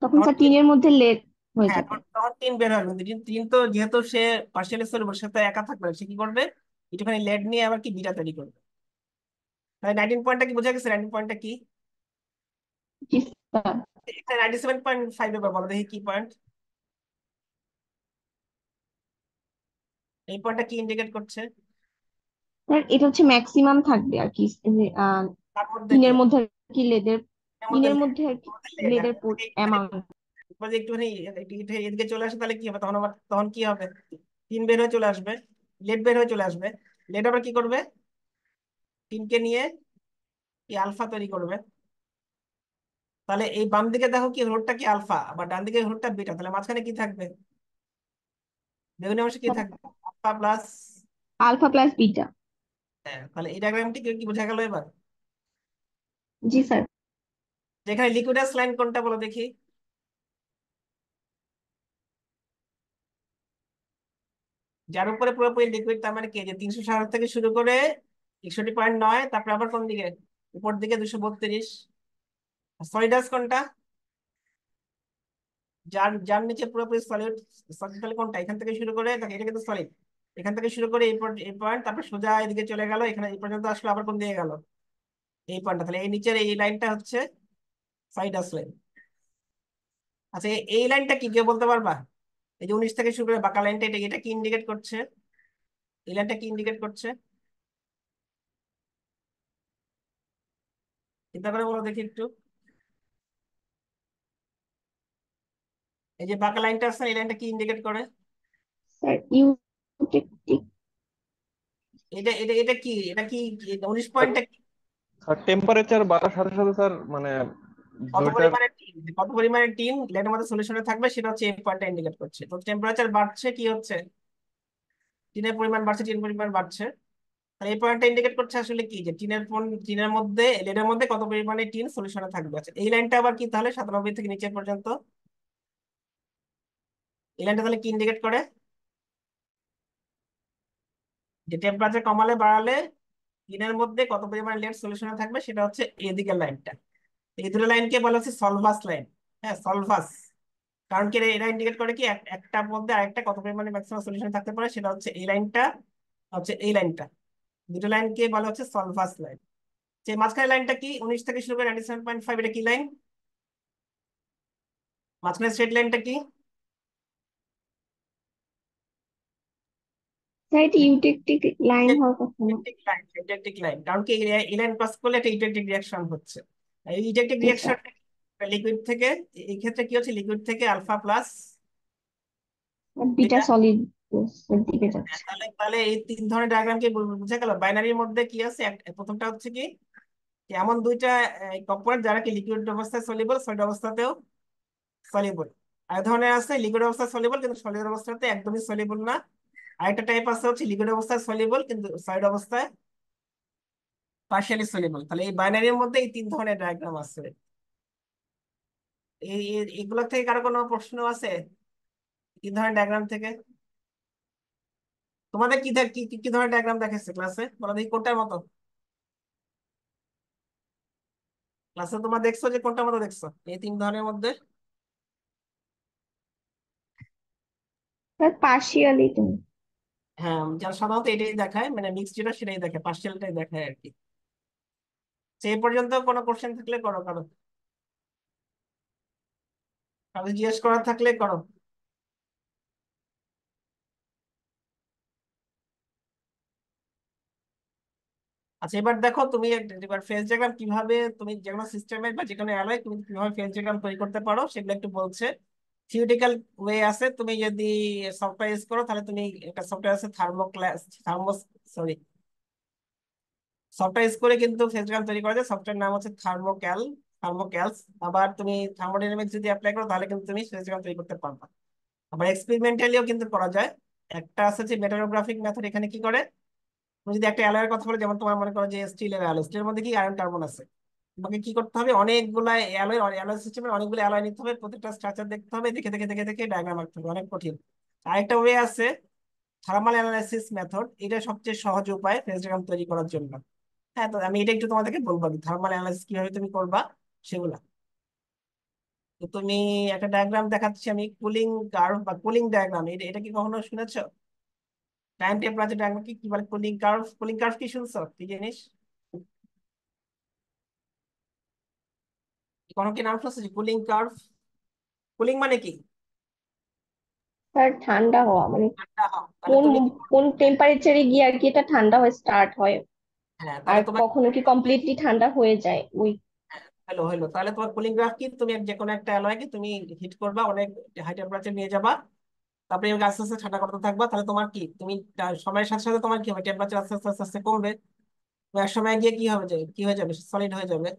তখন তখন স্যার টিন, টিনের মধ্যে লেড হয়ে হ্যাঁ যাবে। তখন টিন বের হবে। কিন্তু টিন টিন তো যেহেতু সে পার্শিয়ালি সলিবল, সে তো একা থাকবে না। সে কি করবে, একটুখানি লেড নিয়ে আবার কি বিটা তৈরি করবে। তাই 19 পয়েন্টটা কি বোঝা গেছে, 19 পয়েন্টটা কি? জি স্যার। এখানে 97.5 এবার বলো দেখি কি পয়েন্ট, এই পয়েন্টটা কি ইন্ডিকেট করছে? স্যার এটা হচ্ছে ম্যাক্সিমাম থাকবে আর কি, এই যে, তার মধ্যে কি, টিনের মধ্যে আর কি লেডের, এর মধ্যে টিনের lead, মধ্যে আর কি এর মধ্যে lead, লেডের একটুখানি অ্যামাউন্ট। একটুখানি এদিকে চলে আসে তাহলে কি হবে, তখন কি হবে, টিন বের হয়ে চলে আসবে, লেড বের হয়ে চলে আসবে। লেড আবার কি করবে, টিনকে নিয়ে এই আলফা তৈরি করবে। তাহলে এই বাম দিকে দেখো কি হলুদটা কি আলফা, আবার ডান দিকে হলুদটা বিটা, তাহলে মাঝখানে কি থাকবে, বেগুনি অংশে কি থাকবে? Alpha plus. Alpha plus beta. হ্যাঁ, তাহলে এই ডায়াগ্রামটি কি কি বোঝা গেল এবার? জি স্যার। যেখানে লিকুইডাস লাইন কোনটা বলো দেখি? যার উপরে পুরোপুরি লিকুইড, তার মানে কি, যে 360 থেকে শুরু করে 61.9, তারপরে আবার কোন দিকে, উপর দিকে 232। সলিডাস কোনটা? যার যার নিচে পুরোপুরি সলিড। সলিড তাহলে কোনটা? এখান থেকে শুরু করে দেখো, এটা কিন্তু সলিড। এখান থেকে শুরু করে এই পয়েন্ট, তারপর সোজা এদিকে চলে গেল, এখানে এই পর্যন্ত আসলে আবার কোন দিকে গেল, এই পয়েন্টটা। তাহলে এই নিচের এই লাইনটা হচ্ছে সাইডাস লাইন। আচ্ছা, এই লাইনটা কি কেউ বলতে পারবা? এই যে 19 থেকে শুরু করে বাঁকা লাইনটা, এটা এটা কি ইন্ডিকেট করছে? এই লাইনটা কি ইন্ডিকেট করছে? চিন্তা করে বলো দেখি একটু। এই যে বাঁকা লাইনটা আছে, এই লাইনটা কি ইন্ডিকেট করে? Sir eutectic. এটা এটা এটা কি, এটা কি 19 পয়েন্টটা কি? আর টেম্পারেচার বাড়ার সাথে সাথে স্যার মানে কত ওইটার পরিমাণে টিন, কত পরিমাণে টিন লেটের মধ্যে সলিউশনে থাকবে, সেটা হচ্ছে এই পয়েন্টটা ইন্ডিকেট করছে। তো টেম্পারেচার বাড়ছে, কি হচ্ছে? টিনের পরিমাণ বাড়ছে, টিন পরিমাণ বাড়ছে। তাহলে এই পয়েন্টটা ইন্ডিকেট করছে আসলে কি, যে টিনের মধ্যে, লেডের মধ্যে কত পরিমাণে টিন সলিউশনে থাকবে। আচ্ছা, এই লাইনটা আবার কি তাহলে 97 থেকে নিচে পর্যন্ত, এই লাইনটা তাহলে কি ইন্ডিকেট করে? যে টেম্পারেচার কমালে বাড়ালে টিনের মধ্যে কত পরিমাণ লেড সলিউশনে থাকবে, সেটা হচ্ছে এদিকের লাইনটা। এই দুটো লাইনকে বলা হচ্ছে সলভাস লাইন। হ্যাঁ, সলভাস। কারণ কি, এটা ইন্ডিকেট করে কি, একটার মধ্যে আরেকটা কত পরিমাণে ম্যাক্সিমাম সলিউশন থাকতে পারে, সেটা হচ্ছে এই লাইনটা, হচ্ছে এই লাইনটা। দুটো লাইনকে বলা হচ্ছে সলভাস লাইন। যে মাঝখানে লাইনটা কি, 19 থেকে শুরু করে 97.5, এটা কি লাইন? মাঝখানে স্ট্রেট লাইনটা কি? স্যার এটা ইউটেকটিক লাইন হওয়ার কথা না। Electric line, electric line. কারণ কি, এই লাইন ক্রস করলে একটা ইলেকট্রিক রিয়াকশন হচ্ছে। এই ইলেকট্রিক জি স্যার। রিয়াকশন লিকুইড থেকে, এই ক্ষেত্রে কি হচ্ছে, লিকুইড থেকে alpha plus beta beta. Solid এর দিকে যাচ্ছে। তাহলে তাহলে এই তিন ধরনের ডায়াগ্রাম কি বুঝা গেল? বাইনারির মধ্যে কি আছে, প্রথমটা হচ্ছে কি, যে এমন দুইটা কম্পোনেন্ট যারা কি লিকুইড অবস্থায় সলিবল, সলিড অবস্থাতেও সলিবল। আর ধরনের আছে লিকুইড অবস্থায় সলিবল কিন্তু সলিড অবস্থাতে একদমই সলিবল না। আরেকটা টাইপ আছে হচ্ছে লিকুইড অবস্থায় সলিবল কিন্তু সলিড অবস্থায় পার্শিয়ালি সলিবল। তাহলে এই বাইনারির মধ্যে এই তিন ধরনের ডায়াগ্রাম আছে। এগুলো থেকে কারো কোনো প্রশ্ন আছে? তিন ধরনের ডায়াগ্রাম থেকে তোমাদের কি কি কি কি ধরনের ডায়াগ্রাম দেখেছে ক্লাসে, বলো দেখি কোনটার মতো? ক্লাসে তোমরা দেখছো যে কোনটার মতো দেখছো এই তিন ধরনের মধ্যে? স্যার পার্শিয়ালি তো। হ্যাঁ, যারা সাধারণত এটাই দেখায়, মানে মিক্সড যেটা সেটাই দেখায়, পার্শিয়ালটাই দেখায় আর কি। সেই পর্যন্ত কোনো কোশ্চেন থাকলে করো, কারো কারো জিজ্ঞেস করার থাকলে করো। আচ্ছা, এবার দেখো তুমি এবার ফেজ ডায়াগ্রাম কিভাবে, তুমি যে কোনো সিস্টেমের বা যে কোনো অ্যালয় তুমি কিভাবে ফেজ ডায়াগ্রাম তৈরি করতে পারো সেগুলো একটু বলছে। থিওরিটিক্যাল ওয়ে আছে, তুমি যদি সফটওয়্যার ইউজ করো তাহলে তুমি, একটা সফটওয়্যার আছে থার্মো, সরি, সফটওয়্যার ইউজ করে কিন্তু ফেজ ডায়াগ্রাম তৈরি করা যায়। সফটওয়্যার নাম হচ্ছে থার্মোক্যালস। আবার তুমি থার্মোডাইনামিক্স যদি অ্যাপ্লাই করো তাহলে কিন্তু তুমি ফেজ ডায়াগ্রাম তৈরি করতে পারবা। আবার এক্সপেরিমেন্টালিও কিন্তু করা যায়। একটা আছে যে মেটানোগ্রাফিক মেথড। এখানে কি করে, তুমি যদি একটা অ্যালয়ের কথা বলো, যেমন তোমার মনে করো যে স্টিলের অ্যালয়, স্টিলের মধ্যে কি আয়রন কার্বন আছে, তোমাকে কি করতে হবে, অনেকগুলা অ্যালয় সিস্টেমের অনেকগুলো অ্যালয় নিতে হবে, প্রত্যেকটা স্ট্রাকচার দেখতে হবে, দেখে দেখে দেখে দেখে ডায়াগ্রাম আঁকতে হবে, অনেক কঠিন। আরেকটা ওয়ে আছে থার্মাল অ্যানালাইসিস মেথড, এটা সবচেয়ে সহজ উপায় ফেজ ডায়াগ্রাম তৈরি করার জন্য। হ্যাঁ, তো আমি এটা একটু তোমাদেরকে বলবো থার্মাল অ্যানালাইসিস কিভাবে তুমি করবা সেগুলা। তো তুমি একটা ডায়াগ্রাম দেখাচ্ছি আমি, কুলিং কার্ভ বা কুলিং ডায়াগ্রাম, এটা এটা কি কখনো শুনেছো? টাইম টেম্পারেচার ডায়াগ্রাম কি কি বলে, কুলিং কার্ভ কি শুনছো, কি জিনিস? কোনো কি নাম শুনছো কুলিং কার্ভ? কুলিং মানে কি? স্যার ঠান্ডা হওয়া মানে ঠান্ডা হও, তাহলে কোন তুমি কি কোন টেম্পারেচারে গিয়ে আর কি এটা ঠান্ডা হয়ে স্টার্ট হয়, হ্যাঁ, আর তাহলে তোমার, কখনো কি কমপ্লিটলি ঠান্ডা হয়ে যায় ওই। হ্যালো হ্যালো, তাহলে তোমার কুলিং গ্রাফ কি, তুমি যে কোনো একটা অ্যালয়কে তুমি হিট করবা, অনেক হাই টেম্পারেচার নিয়ে যাবা, তারপরে এবার আস্তে আস্তে ঠান্ডা করতে থাকবা। তাহলে তোমার কি, তুমি সময়ের সাথে সাথে তোমার কি হবে, টেম্পারেচার আস্তে আস্তে আস্তে আস্তে কমবে। তো এক সময় গিয়ে কি হবে, যে কি হয়ে যাবে, সলিড হয়ে যাবে।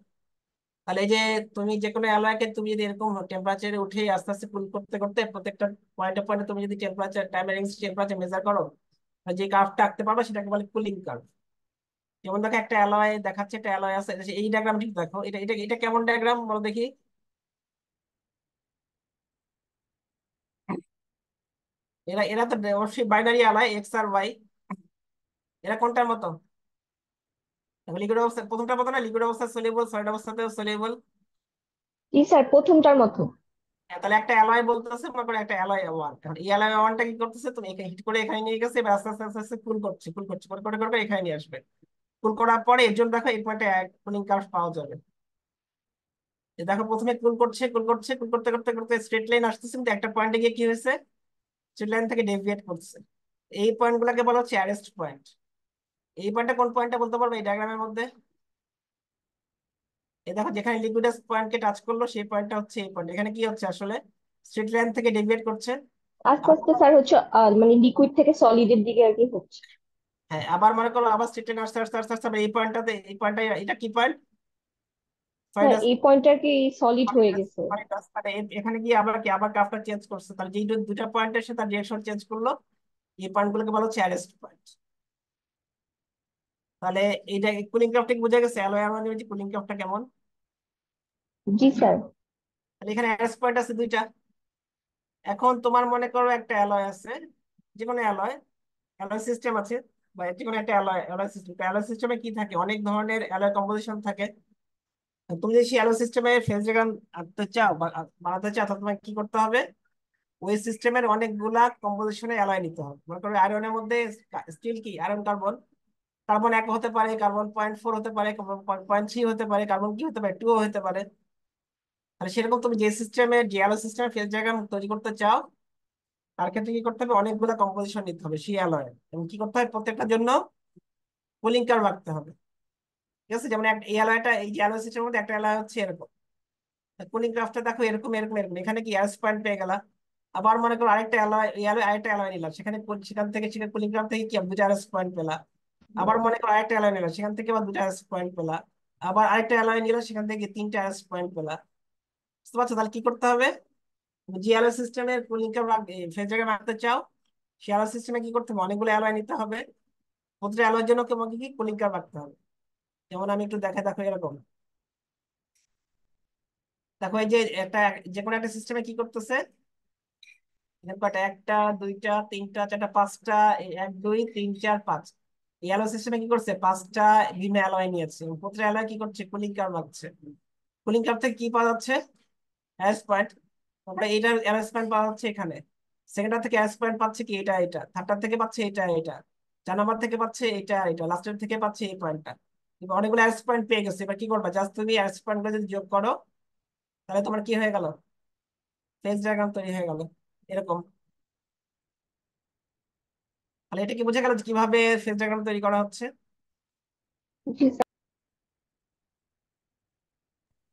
তাহলে এই যে তুমি যে কোনো অ্যালয়কে তুমি যদি এরকম টেম্পারেচারে উঠে আস্তে আস্তে কুল করতে করতে প্রত্যেকটা পয়েন্টে পয়েন্টে তুমি যদি টেম্পারেচার টাইমের টেম্পারেচার মেজার করো, আর যে কার্ভটা আঁকতে পারবে সেটাকে বলে কুলিং কার্ভ। যেমন দেখো একটা অ্যালয় দেখাচ্ছে, একটা অ্যালয় আছে, এই ডায়াগ্রাম ঠিক দেখো, এটা এটা এটা কেমন ডায়াগ্রাম বলো দেখি। এরা এরা তো অবশ্যই বাইনারি অ্যালয়, এক্স আর ওয়াই। এরা কোনটার মতো? লিকুইড অবস্থা প্রথমটার মতো না? লিকুইড অবস্থা সলিউবল, সলিড অবস্থাতেও সলিউবল। জি স্যার, প্রথমটার মতো। তাহলে একটা অ্যালয় বলতেছে, মনে করো একটা অ্যালয় ওয়ান, এই অ্যালয় ওয়ানটা কি করতেছে, তুমি এখানে হিট করে এখানে নিয়ে গেছে, এবার আস্তে আস্তে আস্তে আস্তে কুল করছে, কুল করছে, করে করে করে এখানে নিয়ে আসবে। কুল করার পরে এর জন্য দেখো এই পয়েন্টে কুলিং কার্ভ পাওয়া যাবে। এই দেখো প্রথমে কুল করছে, কুল করছে, কুল করতে করতে করতে স্ট্রেট লাইন আসতেছে, কিন্তু একটা পয়েন্টে গিয়ে কি হয়েছে, স্ট্রেট লাইন থেকে ডেভিয়েট করছে। এই পয়েন্ট গুলাকে বলা হচ্ছে অ্যারেস্ট পয়েন্ট। এই পয়েন্টটা কোন পয়েন্টটা বলতে পারবে এই ডায়াগ্রামের মধ্যে? এই দেখো যেখানে লিকুইডাস পয়েন্টকে টাচ করলো সেই পয়েন্টটা হচ্ছে এই পয়েন্ট। এখানে কি হচ্ছে আসলে, স্ট্রেট লাইন থেকে ডেভিয়েট করছে। আস্তে আস্তে স্যার হচ্ছে মানে লিকুইড থেকে সলিডের দিকে আর কি হচ্ছে। হ্যাঁ, আবার মনে করো আবার স্ট্রেট লাইন আস্তে আস্তে আস্তে আস্তে আবার এই পয়েন্টটাতে, এই পয়েন্টটা, এটা কি পয়েন্ট, হ্যাঁ, সাইডাস। এই পয়েন্টটা আর কি সলিড হয়ে গেছে। এখানে গিয়ে আবার কি আবার গ্রাফটা চেঞ্জ করছে, তাহলে যেই দুটা পয়েন্টের সাথে ডিরেকশন চেঞ্জ করলো, এই পয়েন্ট গুলোকে বলা হচ্ছে অ্যারেস্ট পয়েন্ট। তাহলে এইটা কুলিং গ্রাফটা বুঝে গেছে, অ্যালয় অ্যারোডাইনামিক কুলিং গ্রাফটা কেমন। জি স্যার। তাহলে এখানে অ্যারেস্ট পয়েন্ট আছে দুইটা। এখন তোমার মনে করো একটা অ্যালয় আছে, যে কোনো অ্যালয়, অ্যালয় সিস্টেম আছে, বা যে কোনো একটা অ্যালয়, অ্যালয় সিস্টেম। অ্যালয় সিস্টেমে কি থাকে, অনেক ধরনের অ্যালয় কম্পোজিশন থাকে। তুমি যদি সেই অ্যালয় সিস্টেমে ফেজ ডায়াগ্রাম আঁকতে চাও বা বানাতে চাও, তাহলে তোমাকে কি করতে হবে, ওই সিস্টেমের অনেকগুলা কম্পোজিশনে অ্যালয় নিতে হবে। মনে করো আয়রনের মধ্যে স্টিল কি, আয়রন কার্বন, কার্বন 1 হতে পারে, কার্বন 0.4 হতে পারে, কার্বন 0.3 হতে পারে, কার্বন কি হতে পারে, 2 হতে পারে। তাহলে সেরকম তুমি যে সিস্টেমের, যে অ্যালয় সিস্টেমের ফেজ ডায়াগ্রাম তৈরি করতে চাও, তার ক্ষেত্রে কি করতে হবে, অনেকগুলো কম্পোজিশন নিতে হবে সেই অ্যালয়, এবং কি করতে হবে, প্রত্যেকটার জন্য কুলিং কার্ভ রাখতে হবে। ঠিক আছে, যেমন এই অ্যালয়টা, এই যে অ্যালয় সিস্টেমের মধ্যে একটা অ্যালয় হচ্ছে এরকম, কুলিং গ্রাফটা দেখো এরকম এরকম এরকম, এখানে কি অ্যারেস্ট পয়েন্ট পেয়ে গেলা। আবার মনে করো আরেকটা অ্যালয়, আরেকটা অ্যালয় নিলাম, সেখানে সেখান থেকে সেখানে কুলিং গ্রাফ থেকে কি দুটো অ্যারেস্ট পয়েন্ট পেলা। আবার মনে করো আরেকটা অ্যালয় নিলাম, সেখান থেকে আবার দুটো অ্যারেস্ট পয়েন্ট পেলা। আবার আরেকটা অ্যালয় নিলাম, সেখান থেকে তিনটা অ্যারেস্ট পয়েন্ট পেলা। বুঝতে পারছো? তাহলে কি করতে হবে, যে অ্যালয় সিস্টেমের কুলিং গ্রাফ ফেজ জায়গায় রাখতে চাও, সেই অ্যালয় সিস্টেমে কি করতে হবে, অনেকগুলো অ্যালয় নিতে হবে। প্রতিটা অ্যালয়ের জন্য তোমাকে কি কুলিং গ্রাফ রাখতে হবে। যেমন আমি একটু দেখে, দেখো এরকম, দেখো এই যে একটা, যে কোনো একটা সিস্টেমে কি করতেছে, এখানে কয়টা, একটা, দুইটা, তিনটা, চারটা, পাঁচটা, এক, দুই, তিন, চার, পাঁচ। এই অ্যালো সিস্টেমে কি করছে, পাঁচটা বিভিন্ন অ্যালয় নিয়েছে, এবং প্রতিটা অ্যালয় কি করছে, কুলিং কার্ভ আছে। কুলিং কার্ভ থেকে কি পাওয়া যাচ্ছে, অ্যাস পয়েন্ট। তারপরে এইটার অ্যাস পয়েন্ট পাওয়া যাচ্ছে এখানে। সেকেন্ডার থেকে অ্যাস পয়েন্ট পাচ্ছে কি, এটা এটা। থার্ডটার থেকে পাচ্ছে এটা এটা। 4 নম্বর থেকে পাচ্ছে এটা এটা। লাস্টের থেকে পাচ্ছে এই পয়েন্টটা। এবার অনেকগুলো অ্যাস পয়েন্ট পেয়ে গেছে, এবার কি করবা, জাস্ট তুমি অ্যাস পয়েন্ট গুলো যদি যোগ করো, তাহলে তোমার কি হয়ে গেল, ফেজ ডায়াগ্রাম তৈরি হয়ে গেল এরকম। তাহলে এটা কি বোঝা গেল যে কিভাবে ফেজ ডায়াগ্রাম তৈরি করা হচ্ছে। জি স্যার।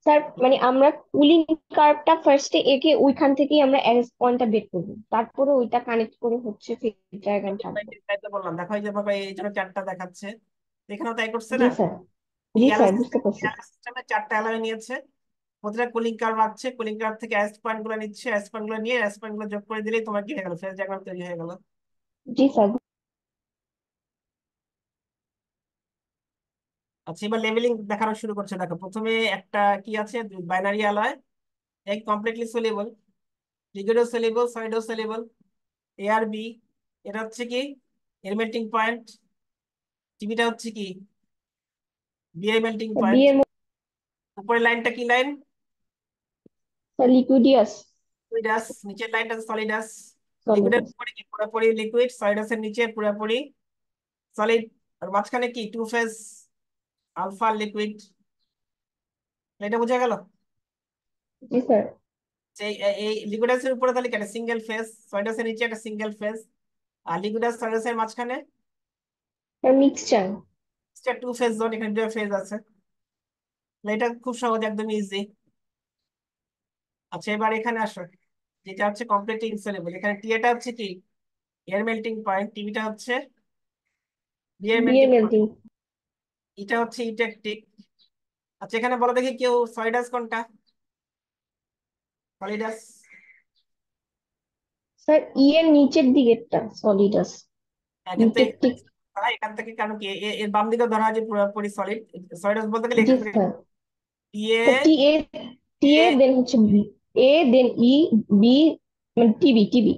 স্যার মানে আমরা কুলিং কার্ভটা ফার্স্টে এঁকে ওইখান থেকেই আমরা অ্যারেস্ট পয়েন্টটা বের করবো, তারপরে ওইটা কানেক্ট করে হচ্ছে ফেজ ডায়াগ্রাম টানবো। তাই তো বললাম, দেখো এই যে আমাকে এই জন্য চারটা দেখাচ্ছে, এখানেও তাই করছে জি না। স্যার। এই জি অ্যালো স্যার, বুঝতে সিস্টেম, পারছি। সিস্টেমে চারটা অ্যালয় নিয়েছে, প্রতিটা কুলিং কার্ভ আছে, কুলিং কার্ভ থেকে অ্যাস পয়েন্ট গুলো নিচ্ছে, অ্যাস পয়েন্ট গুলো নিয়ে অ্যাস পয়েন্ট গুলো যোগ করে দিলেই তোমার কি হয়ে গেল, ফেজ ডায়াগ্রাম তৈরি হয়ে গেল। জি স্যার। আচ্ছা, এবার লেভেলিং দেখানো শুরু করছে। দেখো প্রথমে একটা কি আছে, বাইনারি অ্যালয়, এক কমপ্লিটলি সলিউবল, লিকুইডও সলিউবল, সলিডও সলিউবল, এ আর বি। এটা হচ্ছে কি, এর মেল্টিং পয়েন্ট। টিভিটা হচ্ছে কি, বি এর মেল্টিং বি পয়েন্ট। এর মধ্যে উপরের লাইনটা কি লাইন, স্যার লিকুইডিয়াস। লিকুইডাস। নিচের লাইনটা সলিডাস। লিকুইডের সলিডাস। উপরে কি পুরোপুরি লিকুইড, সলিডাসের নিচে পুরোপুরি সলিড। আর মাঝখানে কি, টু ফেজ আলফা লিকুইড। এটা বোঝা গেল জি স্যার। যে এই লিকুইডাসের উপরে তাহলে কেন সিঙ্গেল ফেজ, সলিডাসের নিচে একটা সিঙ্গেল ফেজ, আর লিকুইডাস সলিডাসের মাঝখানে sir mixture. Two phase zone, এখানে দুটো ফেজ আছে। তাহলে এটা খুব সহজ, একদম ইজি। আচ্ছা, এবার এখানে আসো, যেটা হচ্ছে কমপ্লিটলি ইনসলিবল। এখানে টি এটা হচ্ছে কি, এয়ার মেল্টিং পয়েন্ট, টিভিটা হচ্ছে বি এর বি এর মেল্টিং পয়েন্ট, মেল্টিং। এটা হচ্ছে ইটেকটিক, আচ্ছা এখানে বলো দেখি কেউ সলিডাস কোনটা? সলিডাস স্যার ই এর নিচের দিকেরটা সলিডাস, কিন্তু নিচের ঠিক। এখান থেকে কারণ কি এর বাম দিকে ধরা হয় যে পুরোপুরি সলিড। সলিডাস বলতে গেলে জি এখান থেকে স্যার। টি এ টি এ, টি এ দেন হচ্ছে বি, এ দেন ই, বি, মানে টিবি, টিবি।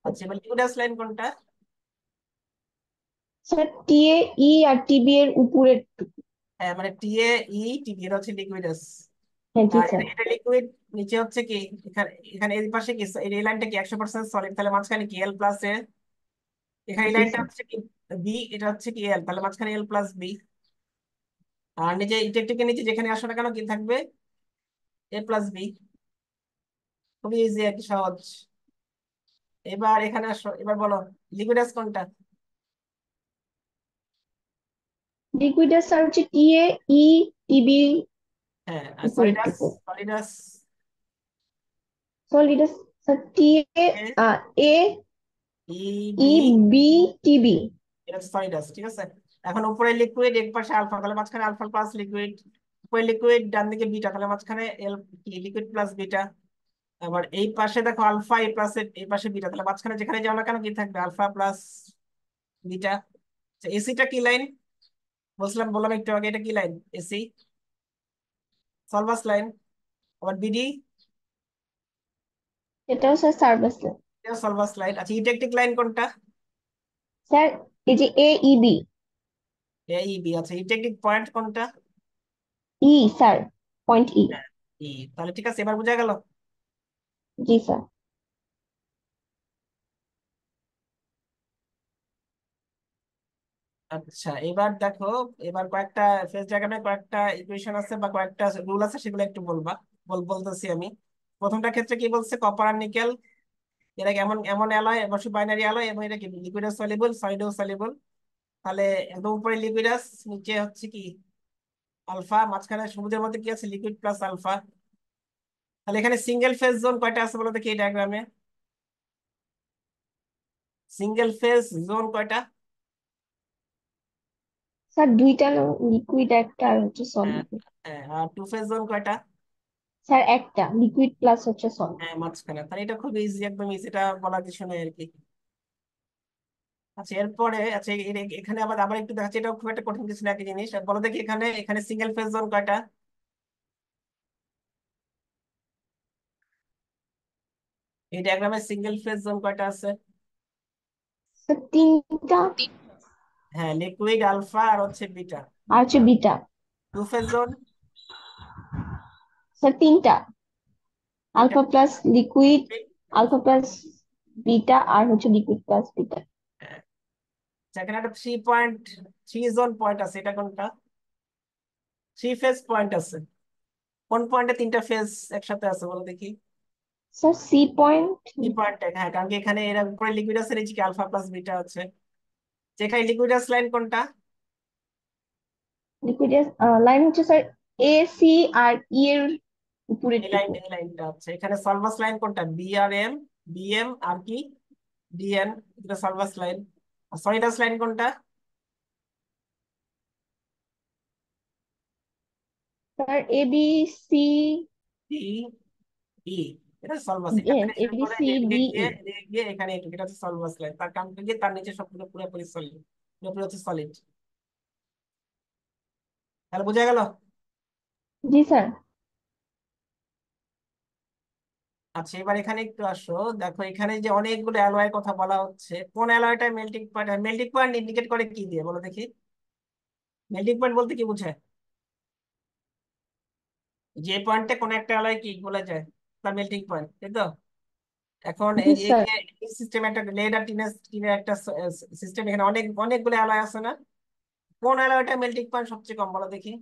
আচ্ছা এবার লিকুইডাস লাইন কোনটা? স্যার টি এ, ই আর টিবি এর উপরের টুকু। হ্যাঁ মানে টি এ ই টিভি এটা হচ্ছে লিকুইডাস। হ্যাঁ জি আর স্যার। এটা লিকুইড। নিচে হচ্ছে কি এখানে এখানে এই পাশে কি এই লাইনটা কি 100% সলিড, তাহলে মাঝখানে কি এল প্লাস এ। এখানে এই জি লাইনটা স্যার। হচ্ছে কি বি, এটা হচ্ছে কি এল, তাহলে মাঝখানে এল প্লাস বি। আর নিচে ইটেকটিকের নিচে যেখানে আসো না কেন কি থাকবে? এ প্লাস বি। খুবই ইজি আর কি, সহজ। এবার এখানে আসো, এবার বলো লিকুইডাস কোনটা? লিকুইডাস স্যার হচ্ছে টি এ, ই, টিবি হ্যাঁ আর উপরের সলিডাস? টুকু। সলিডাস সলিডাস স্যার টি এ, এ, ই ই, বি, বি, টিবি। এটা সলিডাস, ঠিক আছে। এখন উপরে লিকুইড, এক পাশে আলফা, তাহলে মাঝখানে আলফা প্লাস লিকুইড। উপরে লিকুইড, ডান দিকে বিটা, তাহলে মাঝখানে এল কি লিকুইড প্লাস বিটা। আবার এই পাশে দেখো আলফা, এই প্লাস এই পাশে বিটা, তাহলে মাঝখানে যেখানে যাও না কেন কি থাকবে? Alpha plus beta. এসিটা কি লাইন? বললাম একটু আগে, এটা কি লাইন? AC solvus line. আবার বিডি এটাও স্যার সার্ভাস। এটাও সলভাস লাইন। আচ্ছা ইলেকট্রিক লাইন কোনটা? স্যার এই যে এ ই বি। এইবি। আচ্ছা ইলেকট্রিক পয়েন্ট কোনটা? E sir, point E. হ্যাঁ, ই। তাহলে ঠিক আছে, এবার বোঝা গেল। জি স্যার। আচ্ছা এবার দেখো, এবার কয়েকটা ফেজ ডায়াগ্রামে কয়েকটা ইকুয়েশন আছে বা কয়েকটা রুল আছে, সেগুলো একটু বলবা। বলতেছি আমি। প্রথমটা ক্ষেত্রে কি বলছে? কপার আর নিকেল, এরা এমন এমন অ্যালয়, অবশ্যই বাইনারি অ্যালয়, এবং এটা কি লিকুইডাস সলিবল, সলিডও সলিবল। তাহলে একদম উপরে লিকুইডাস, নিচে হচ্ছে কি আলফা, মাঝখানে সবুজের মধ্যে কি আছে? Liquid plus alpha. তাহলে এখানে সিঙ্গেল ফেজ জোন কয়টা আছে বলো দেখি এই ডায়াগ্রামে? সিঙ্গেল ফেজ জোন কয়টা? স্যার দুইটা, লিকুইড একটা আর হচ্ছে হ্যাঁ, সলিড। হ্যাঁ। আর টু ফেজ জোন কয়টা? স্যার একটা, লিকুইড প্লাস হচ্ছে সলিড। হ্যাঁ মাঝখানে। তাহলে এটা খুব ইজি, একদম ইজি, এটা বলার কিছু নেই আর কি। আচ্ছা এরপরে, আচ্ছা এখানে আবার আবার একটু দেখাচ্ছি, এটা খুব একটা কঠিন কিছু না, একই জিনিস। আর বলো দেখি এখানে এখানে সিঙ্গেল ফেজ জোন কয়টা? এই ডায়াগ্রামে সিঙ্গেল ফেজ জোন কয়টা আছে? স্যার তিনটা। হ্যাঁ লিকুইড, আলফা আর হচ্ছে বিটা। আর হচ্ছে beta. Two phase zone? Sir তিনটা, তিনটা। Alpha plus liquid, alpha plus beta আর হচ্ছে লিকুইড প্লাস বিটা। হ্যাঁ। আচ্ছা, এখানে একটা 3.3 জোন পয়েন্ট আছে, এটা কোনটা? 3 ফেজ পয়েন্ট আছে। কোন পয়েন্টে তিনটা ফেজ একসাথে আছে বলো দেখি? Sir C point. 3 পয়েন্ট, হ্যাঁ, কারণ কি এখানে এরা উপরে লিকুইড আছে, নিচে কি আলফা প্লাস বিটা আছে। যেখানে লিকুইডাস লাইন কোনটা? লিকুইড লাইন হচ্ছে স্যার এ, সি আর ই এর উপরের এই লাইন, টুকু। এই লাইনটা হচ্ছে। এখানে সলভাস লাইন কোনটা? বি আর এম, বি এম আর কি ডিএন, এটা সলভাস লাইন। আর সলিডাস লাইন কোনটা? Sir A B C, D E, এটা সলভাস। এখান থেকে এ শুরু বি করে সি এদিকে ডি গিয়ে ই। এদিকে গিয়ে এখানে এটুকু, এটা হচ্ছে সলভাস লাইন। তার কারণ কি তার নিচে সবগুলো পুরোপুরি সলিড, পুরোপুরি হচ্ছে সলিড। তাহলে বোঝা গেল? জি স্যার। আচ্ছা এবার এখানে একটু আসো, দেখো এখানে যে অনেকগুলো অ্যালয়ের কথা বলা হচ্ছে, কোন অ্যালয়টা melting point? Melting point indicate করে কি দিয়ে বলো দেখি? মেল্টিং পয়েন্ট বলতে কি বোঝায়? যে পয়েন্টে কোন একটা অ্যালয় কি বলা যায়, তার মেল্টিং পয়েন্ট, তাই তো? এখন জি এই স্যার। যে সিস্টেম, একটা লেড আর টিনের একটা সিস্টেম, এখানে অনেকগুলো অ্যালয় আছে না? কোন অ্যালয়টা মেল্টিং পয়েন্ট সবচেয়ে কম বলো দেখি?